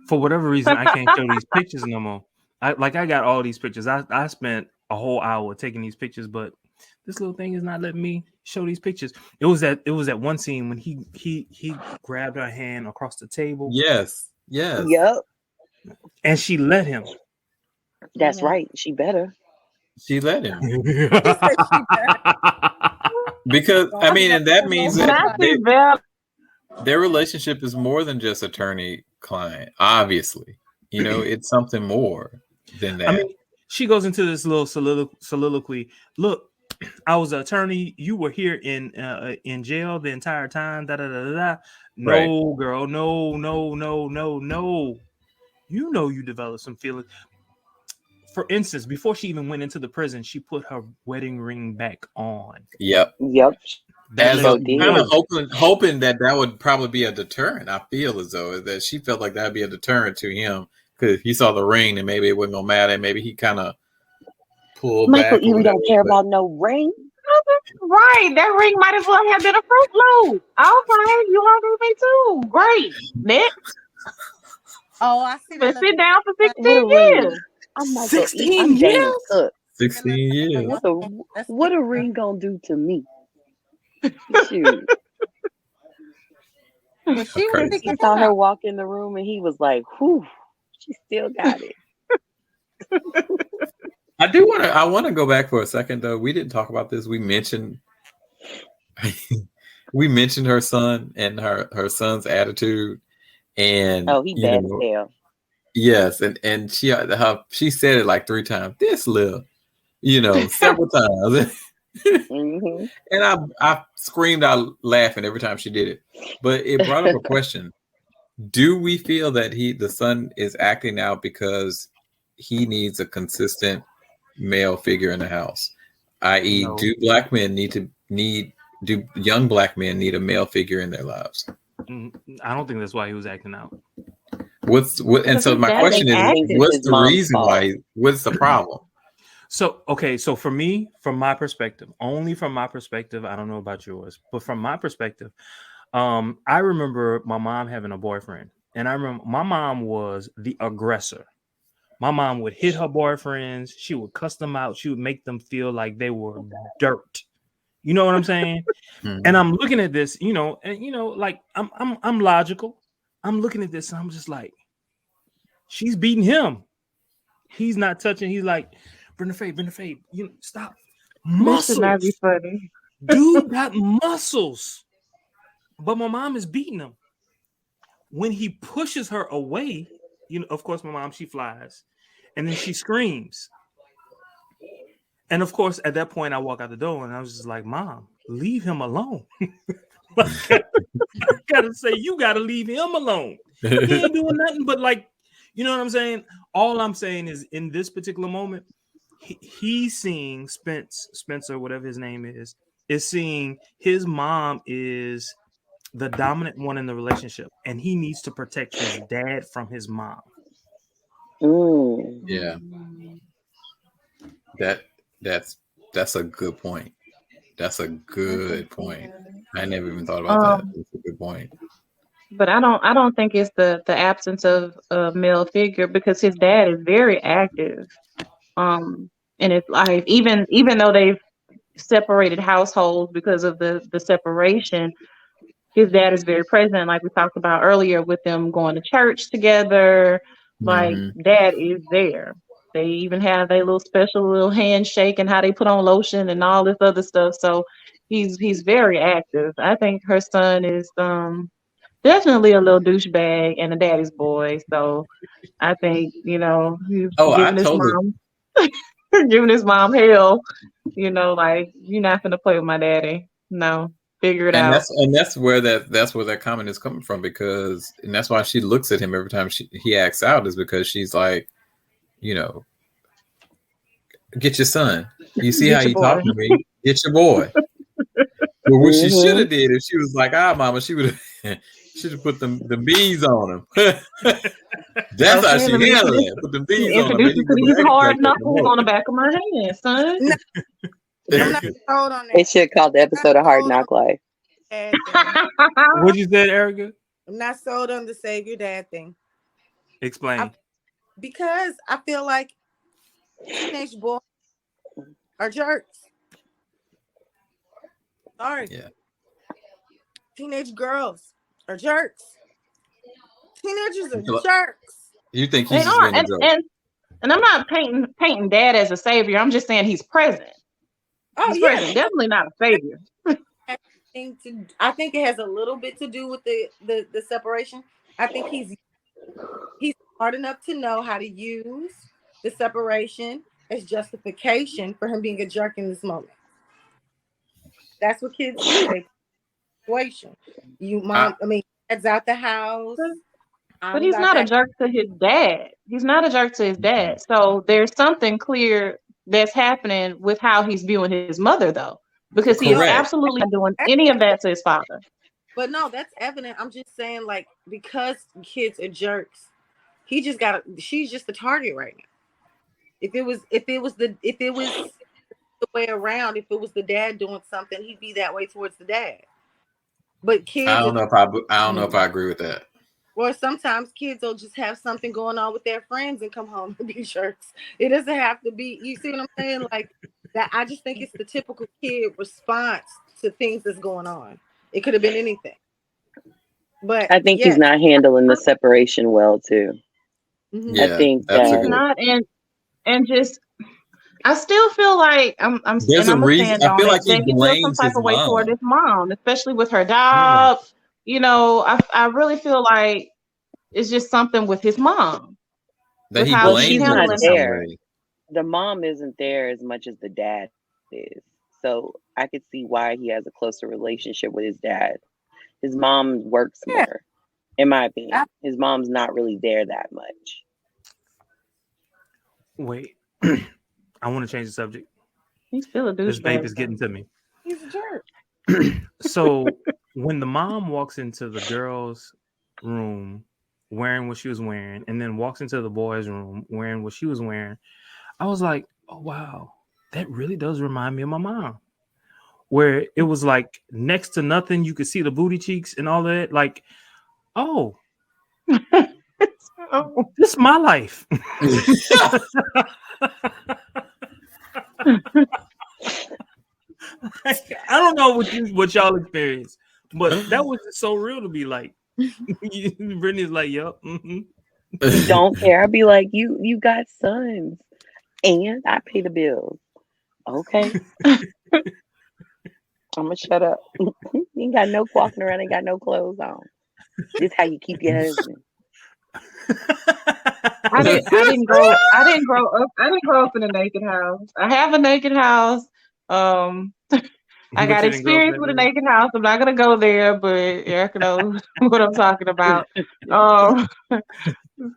for whatever reason, I can't show these pictures no more. I got all these pictures. I spent a whole hour taking these pictures, but this little thing is not letting me show these pictures. It was that one scene when he grabbed her hand across the table Yes. Yep, and she let him. that's Yeah. right. She better. She let him. She said she better. Because I mean, and that means that Matthew Bell. their relationship is more than just attorney client. Obviously, it's something more than that. I mean, she goes into this little soliloquy. Look, I was an attorney. You were here in jail the entire time. Da da da da da. No, Right. girl. No. You developed some feelings. For instance, before she even went into the prison, she put her wedding ring back on. Yep. Yep. As kind of hoping that would probably be a deterrent. I feel as though that she felt like that'd be a deterrent to him because he saw the ring and maybe it wasn't gonna matter. And maybe he kind of pulled Michael back. Even don't care about no ring. Right, that ring might as well have been a Fruit Loop. Okay, you hungry me too? Great. Next. Oh, I see. But sit down for 16 years. I'm like 16 years. 16 years. What a ring gonna do to me? Shoot. But she was He saw her walk in the room and he was like, "Whew, she still got it." I want to go back for a second though. We didn't talk about this. We mentioned her son and her son's attitude, and he bad as hell. Yes, and she said it like 3 times. This little, several times. Mm-hmm. And I screamed out laughing every time she did it. But it brought up a question: do we feel that the son is acting out because he needs a consistent male figure in the house? I.e., No. do young black men need a male figure in their lives? I don't think that's why he was acting out. And so my question is, what's the reason why? What's the problem? So for me, from my perspective, only from my perspective, I don't know about yours, but from my perspective, I remember my mom having a boyfriend, and I remember my mom was the aggressor. My mom would hit her boyfriends. She would cuss them out. She would make them feel like they were dirt. You know what I'm saying? Mm-hmm. And I'm looking at this, like I'm logical. I'm looking at this and I'm just like, she's beating him. He's not touching. He's like, Brenda Faye, stop. Muscles. That be funny. Dude got muscles. But my mom is beating him. When he pushes her away, of course, my mom, she flies. And then she screams. And of course, at that point, I walk out the door and I was just like, Mom, leave him alone. I gotta say, you gotta leave him alone. He ain't doing nothing but you know what I'm saying? All I'm saying is in this particular moment, he's seeing Spencer, whatever his name is seeing his mom is the dominant one in the relationship, and he needs to protect his dad from his mom. Yeah. That's a good point. That's a good point. I never even thought about that. That's a good point. But I don't think it's the absence of a male figure, because his dad is very active. And it's like even though they've separated households because of the separation, his dad is very present, like we talked about earlier, with them going to church together. Like dad is there. They even have their little special little handshake and how they put on lotion and all this other stuff. So he's very active. I think her son is definitely a little douchebag and a daddy's boy. So I think, he's giving his mom hell, like, you're not gonna play with my daddy. No, figure it out. That's where that comment is coming from, because that's why she looks at him every time he acts out, is because she's like, get your son. You see how you talk to me? Get your boy. But what she should have did, if she was like, mama, she would have put them bees on him. That's how she handled it. Put them bees on him. Introduce you to these hard knuckles on the back of my hand, son. I'm not sold on that. They should call the episode of Hard Knock Life. What you said, Erica? I'm not sold on the save your dad thing. Explain. Because I feel like teenage boys are jerks. Sorry. Yeah. Teenage girls are jerks. Teenagers are jerks. You think he's just being a joke? And I'm not painting dad as a savior. I'm just saying he's present. He's present. Definitely not a savior. I think it has a little bit to do with the separation. I think he's smart enough to know how to use the separation as justification for him being a jerk in this moment. That's what kids do. Situation. Dad's out the house. But he's not a jerk to his dad. He's not a jerk to his dad. So there's something clear that's happening with how he's viewing his mother, though. because he is absolutely not doing any of that to his father. But no, that's evident. I'm just saying, like, because kids are jerks, she's just the target right now. If it was the way around, if it was the dad doing something, he'd be that way towards the dad. But kids, I don't know if I agree with that. Or sometimes kids will just have something going on with their friends and come home and be jerks. It doesn't have to be. You see what I'm saying? Like that. I just think it's the typical kid response to things that's going on. It could have been anything. But I think he's not handling the separation well too. Mm-hmm. Yeah, I think he's not, and just. I still feel like I'm There's a reason. I feel like he blames some type his of way mom. toward his mom, especially with her job. Yeah. You know, I really feel like it's just something with his mom. That he blames she's not there. The mom isn't there as much as the dad is. So I could see why he has a closer relationship with his dad. His mom works more, in my opinion. His mom's not really there that much. Wait. I want to change the subject. He's still a douchebag. This babe is getting to me. He's a jerk. So when the mom walks into the girl's room wearing what she was wearing, and then walks into the boy's room wearing what she was wearing, I was like, oh wow, that really does remind me of my mom. Where it was like next to nothing, you could see the booty cheeks and all that. Like, oh. This is my life. I don't know what y'all experience, but that was just so real to be like. Brittany's like, "Yup." Mm-hmm. Don't care. I'd be like, "You got sons, and I pay the bills." Okay, I'm gonna shut up. You ain't got no walking around, ain't got no clothes on. This is how you keep your husband. I didn't grow up in a naked house. I have a naked house. I got experience with a naked house. I'm not gonna go there, but Erica knows what I'm talking about. So,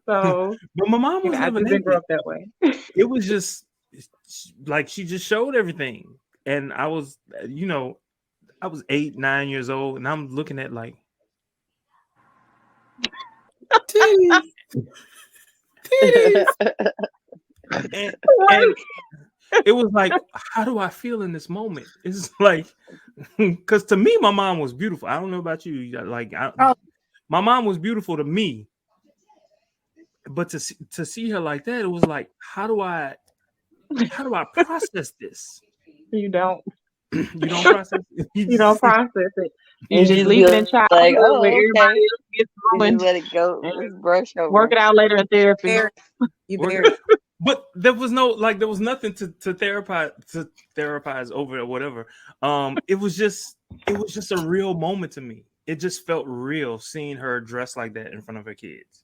but my mom was never didn't grow up that way. It was just like she just showed everything, and I was, I was 8, 9 years old, and I'm looking at like. And it was like, how do I feel in this moment? It's like, because to me, my mom was beautiful. I don't know about you. Like, my mom was beautiful to me, but to see her like that, it was like, how do I process this? You don't. You don't process it. You don't process it. You just leave it in childhood like, where everybody else gets ruined. Let it go. Just brush over. Work it out later in therapy. But there was nothing to therapize over or whatever. It was just a real moment to me. It just felt real seeing her dressed like that in front of her kids.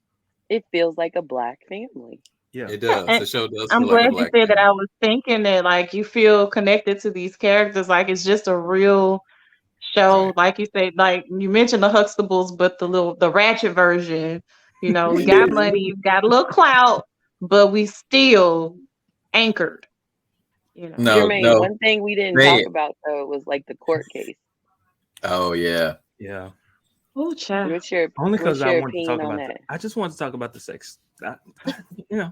It feels like a Black family. Yeah, it does. The show does. I'm glad you said that. I was thinking that like you feel connected to these characters, like it's just a real show. Right. Like you said, like you mentioned the Huxtables, but the ratchet version. We got money, got a little clout, but we still anchored. Jermaine, one thing we didn't talk about though was like the court case. Oh yeah. Oh, child. Only because I want to talk about that. I just want to talk about the sex. Yeah.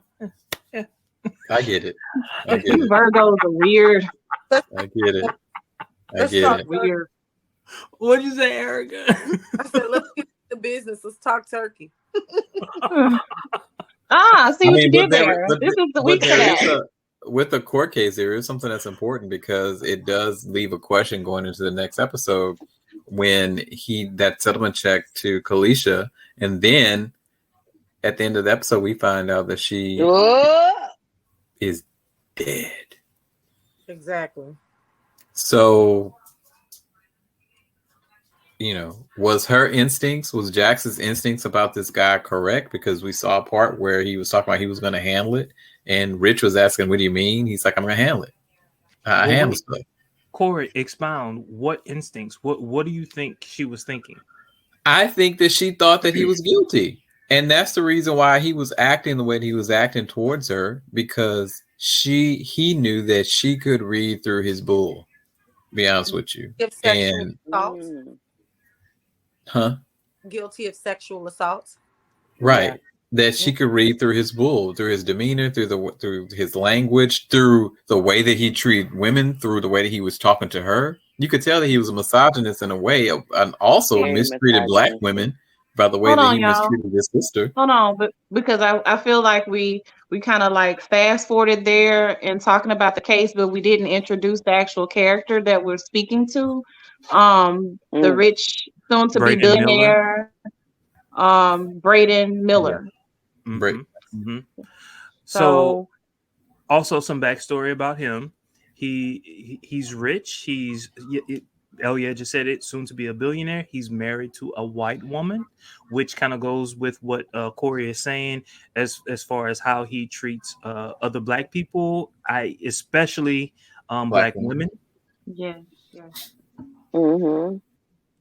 I get it. Virgos are weird. I get it. Weird. What'd you say, Erica? I said, let's get the business. Let's talk turkey. See what you did there. This is the week for that. With the court case, there is something that's important because it does leave a question going into the next episode when that settlement check to Kaleesha, and then at the end of the episode we find out that she is dead. Exactly. So was Jax's instincts about this guy correct? Because we saw a part where he was talking about he was going to handle it, and Rich was asking, what do you mean? He's like, I'm going to handle it. I handle stuff. Corey, expound. What instincts? What do you think she was thinking? I think that she thought that he was guilty. And that's the reason why he was acting the way he was acting towards her, because he knew that she could read through his bull. Be honest with you. Of sexual And assault. Guilty of sexual assault. Right. Yeah. That she could read through his bull, through his demeanor, through his language, through the way that he treated women, through the way that he was talking to her. You could tell that he was a misogynist in a way, and also mistreated black women by the way that he mistreated his sister. Hold on, but because I feel like we kind of like fast forwarded there in talking about the case, but we didn't introduce the actual character that we're speaking to. The rich, soon to be billionaire, Braden Miller. Yeah. Mm-hmm. So also some backstory about him. He's rich. Elia just said it, soon to be a billionaire. He's married to a white woman, which kind of goes with what Corey is saying as far as how he treats other black people, especially black women. Yeah.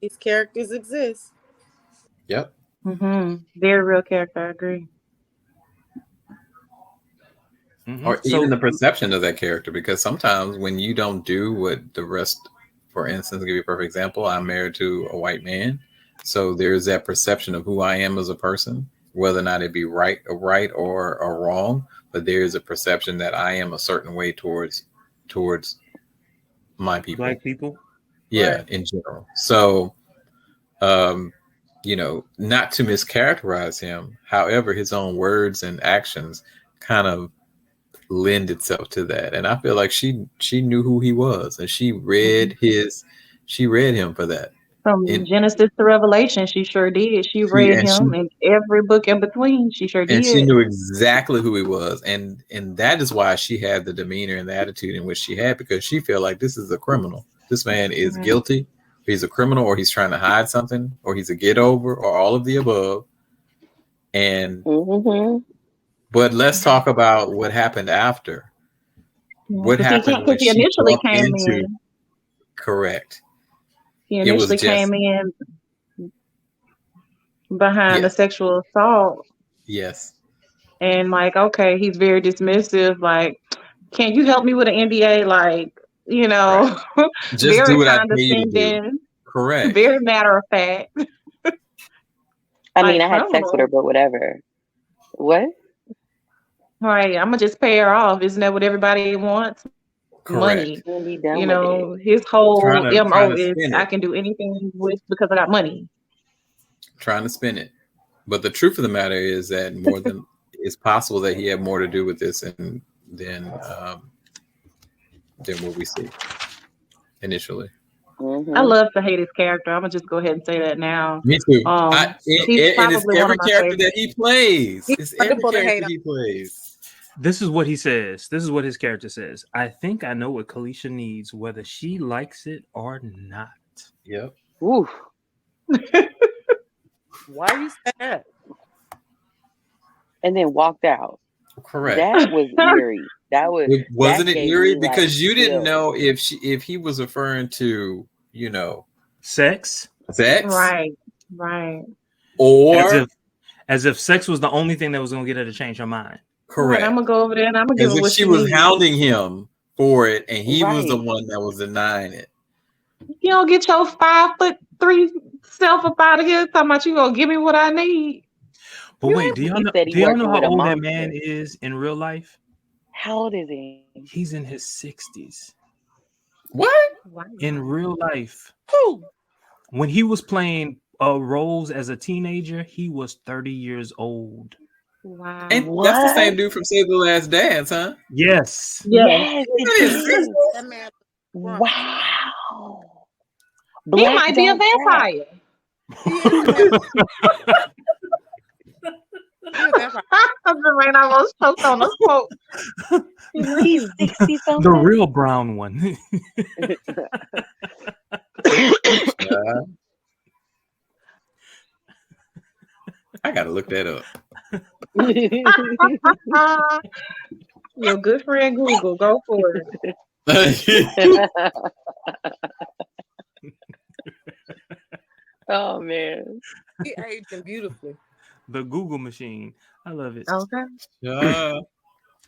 These characters exist. Yep. Very real character. I agree. Or even the perception of that character, because sometimes when you don't do what the rest. For instance, to give you a perfect example, I'm married to a white man. So there's that perception of who I am as a person, whether or not it be right or wrong. But there's a perception that I am a certain way towards my people. Black people? Yeah, right. In general. So, not to mischaracterize him. However, his own words and actions kind of lend itself to that, and I feel like she knew who he was, and she read him for that. From Genesis to Revelation, she sure did. She read him in every book in between. She sure did. And she knew exactly who he was, and that is why she had the demeanor and the attitude in which she had, because she felt like this is a criminal. This man is guilty. He's a criminal, or he's trying to hide something, or he's a get over, or all of the above. And but let's talk about what happened after. What happened when he initially came in? Correct. He initially came in behind the sexual assault. Yes. And like, okay, he's very dismissive. Like, can you help me with an NDA? Like, right. Just very do what I pay you to do. Correct. Very matter of fact. I mean, I had sex with her, but whatever. What? Right, I'm gonna just pay her off. Isn't that what everybody wants? Correct. Money. His whole MO is I can do anything with because I got money. Trying to spin it, but the truth of the matter is that more than it's possible that he had more to do with this than what we see initially. I love to hate his character. I'm gonna just go ahead and say that now. Me too. It's every character that he plays. It's every character he plays. This is what he says. This is what his character says. I think I know what Kaleesha needs, whether she likes it or not. Yep. Oof. Why are you saying that? And then walked out. Correct. That was eerie. Wasn't it eerie? Because you didn't know if he was referring to, sex. Right. Or as if sex was the only thing that was going to get her to change her mind. Correct. Right, I'm gonna go over there and I'm gonna give her what she was hounding him for it, and he was the one that was denying it. You don't get your 5'3" self up out of here talking about you gonna give me what I need. But wait, do y'all know how old that man is in real life? How old is he? He's in his 60s. What? In real life. Who? When he was playing roles as a teenager, he was 30 years old. Wow. And that's the same dude from Save the Last Dance, huh? Yes. Yes. That man. Wow. He might be a vampire. I almost choked on the quote. He's 60 something. The real brown one. I gotta look that up. Your good friend Google, go for it. Oh man, he aged beautifully. The Google machine, I love it. Okay. Yeah.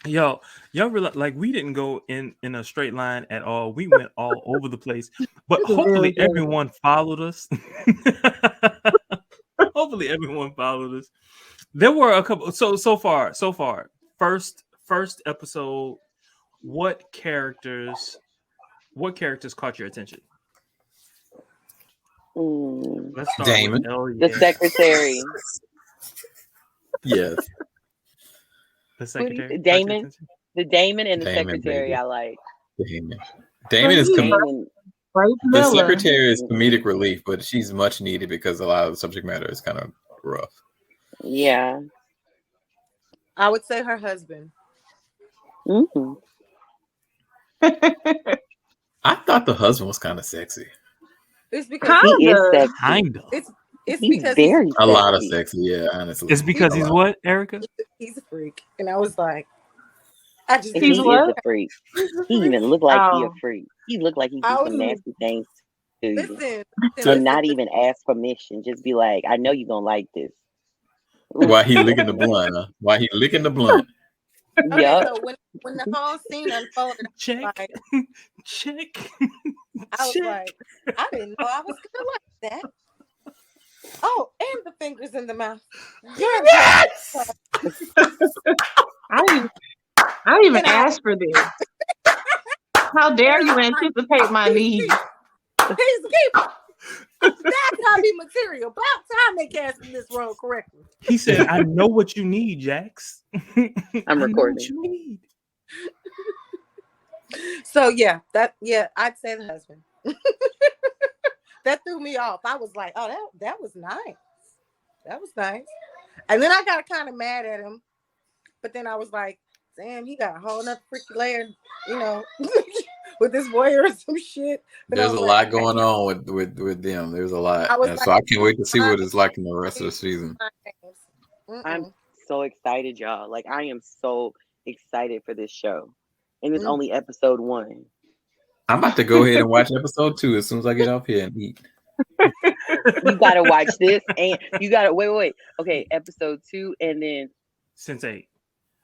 Yo, y'all realize, like, we didn't go in a straight line at all. We went all over the place, but hopefully everyone followed us. Hopefully everyone followed us. There were a couple. So far. First episode. What characters caught your attention? Let's start Damon, with the secretary. Yes. The secretary. Damon. The Damon and the Damon, secretary. baby. I like. Damon is Damon. the secretary is comedic relief, but she's much needed because a lot of the subject matter is kind of rough. Yeah. I would say her husband. Mm-hmm. I thought the husband was kind of sexy. It's because he is sexy. Kind of. It's He's because very he's a lot of sexy, yeah, honestly. It's because he's what, Erica? He's a freak. And I was like, I just he is a freak. He even looked like he a freak. He looked like he do some nasty things to you. And not even ask permission. Just be like, I know you're gonna like this. Why he licking the blunt, huh? Why he licking the blunt? Okay, Yeah. so when the whole scene unfolded, Check. like, Check. I was like, I didn't know I was gonna like that. Oh, and the fingers in the mouth. Yes! I didn't even ask for this. How dare you anticipate my needs? That's how be material. About time they cast in this role correctly. He said, I know what you need, Jax. I'm recording. Know what you need. So I'd say the husband. That threw me off. I was like, oh, that was nice. That was nice. And then I got kind of mad at him. But then I was like, damn, he got a whole nother freaky layer, with this voyeurism shit. But there's a lot going on with them. There's a lot. So I can't wait to see what it's like in the rest of the season. I'm so excited, y'all. Like, I am so excited for this show. And it's only episode 1. I'm about to go ahead and watch episode 2 as soon as I get off here and eat. You gotta watch this, and you gotta wait. Okay, episode 2, and then Sense8.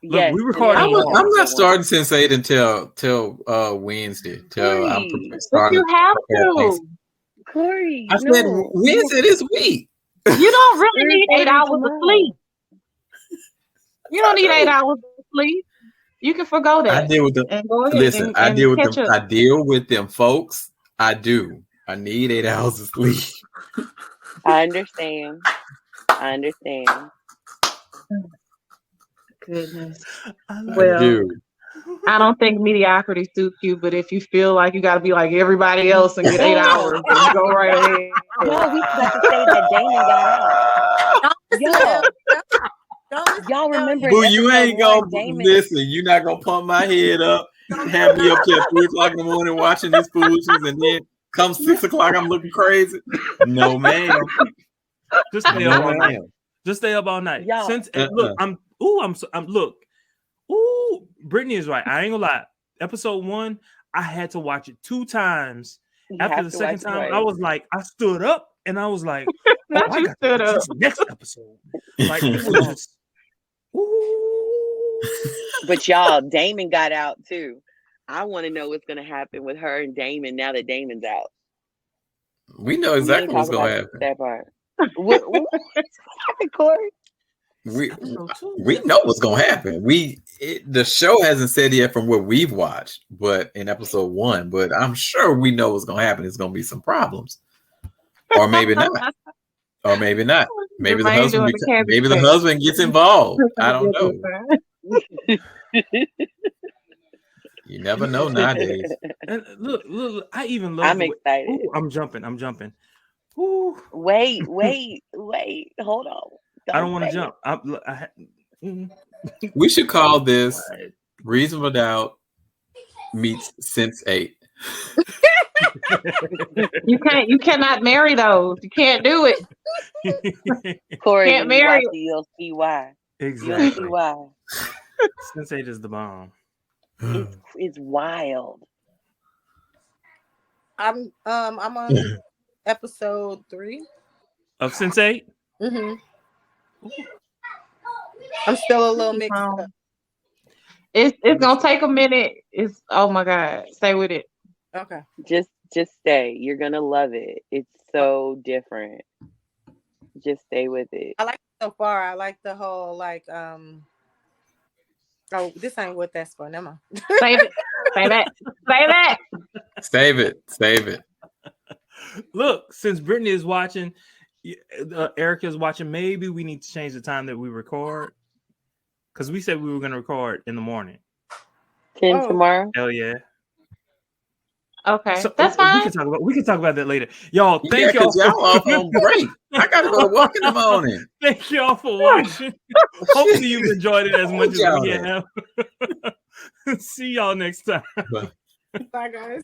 Yes, we recording. I'm not starting Sense8 until Wednesday. I'm starting. You have to, Corey. I said Wednesday this week. You don't really need 8 hours of sleep. You don't need 8 hours of sleep. You can forgo that. I deal with them. Listen, I deal with them. I deal with them, folks. I do. I need 8 hours of sleep. I understand. Goodness. Well, I don't think mediocrity suits you, but if you feel like you got to be like everybody else and get 8 hours, then you go right ahead. No, we got to say that Damon got out. Y'all remember? Boo, you ain't gonna listen. You're not gonna pump my head up, have me up here at 3 o'clock in the morning watching this foolishness, and then come 6 o'clock, I'm looking crazy. No, ma'am. Just stay up all night. Just stay up all night. Since look, Brittany is right. I ain't gonna lie. Episode 1, I had to watch it 2 times. After the second time, I was like, I stood up and I was like, I got stood up. Next episode. Like, it was just. But y'all, Damon got out too. I want to know what's gonna happen with her and Damon now that Damon's out. We know exactly what's gonna happen. That part. What's happening, Corey? We know what's gonna happen. The show hasn't said yet from what we've watched, but in episode 1, but I'm sure we know what's gonna happen. It's gonna be some problems, or maybe not, or maybe not. Maybe the husband gets involved. I don't know. You never know nowadays. And look, I even love. I'm excited. Ooh, I'm jumping. Ooh. Wait. Hold on. I don't want to jump. We should call this Reasonable Doubt meets Sense8. You cannot marry those. You can't do it. Corey, can't marry. You'll see why. Exactly. You'll see why. Sense8 is the bomb. It's wild. I'm on episode 3 of Sense8. Mm-hmm. I'm still a little mixed up. It's gonna take a minute. It's oh my God. Stay with it. Okay. Just stay. You're gonna love it. It's so different. Just stay with it. I like it so far. I like the whole oh, this ain't what that's for. Never mind. Save it. Save it. Save it. Save it. Save it. Look, since Brittany is watching, Erica is watching, maybe we need to change the time that we record. Because we said we were going to record in the morning. 10 tomorrow? Hell yeah. Okay, so, that's fine. We can talk about that later. Y'all, thank y'all. Y'all off on break. I got to go to work in the morning. Thank y'all for watching. Hopefully you've enjoyed it as much as we have. See y'all next time. Bye, guys.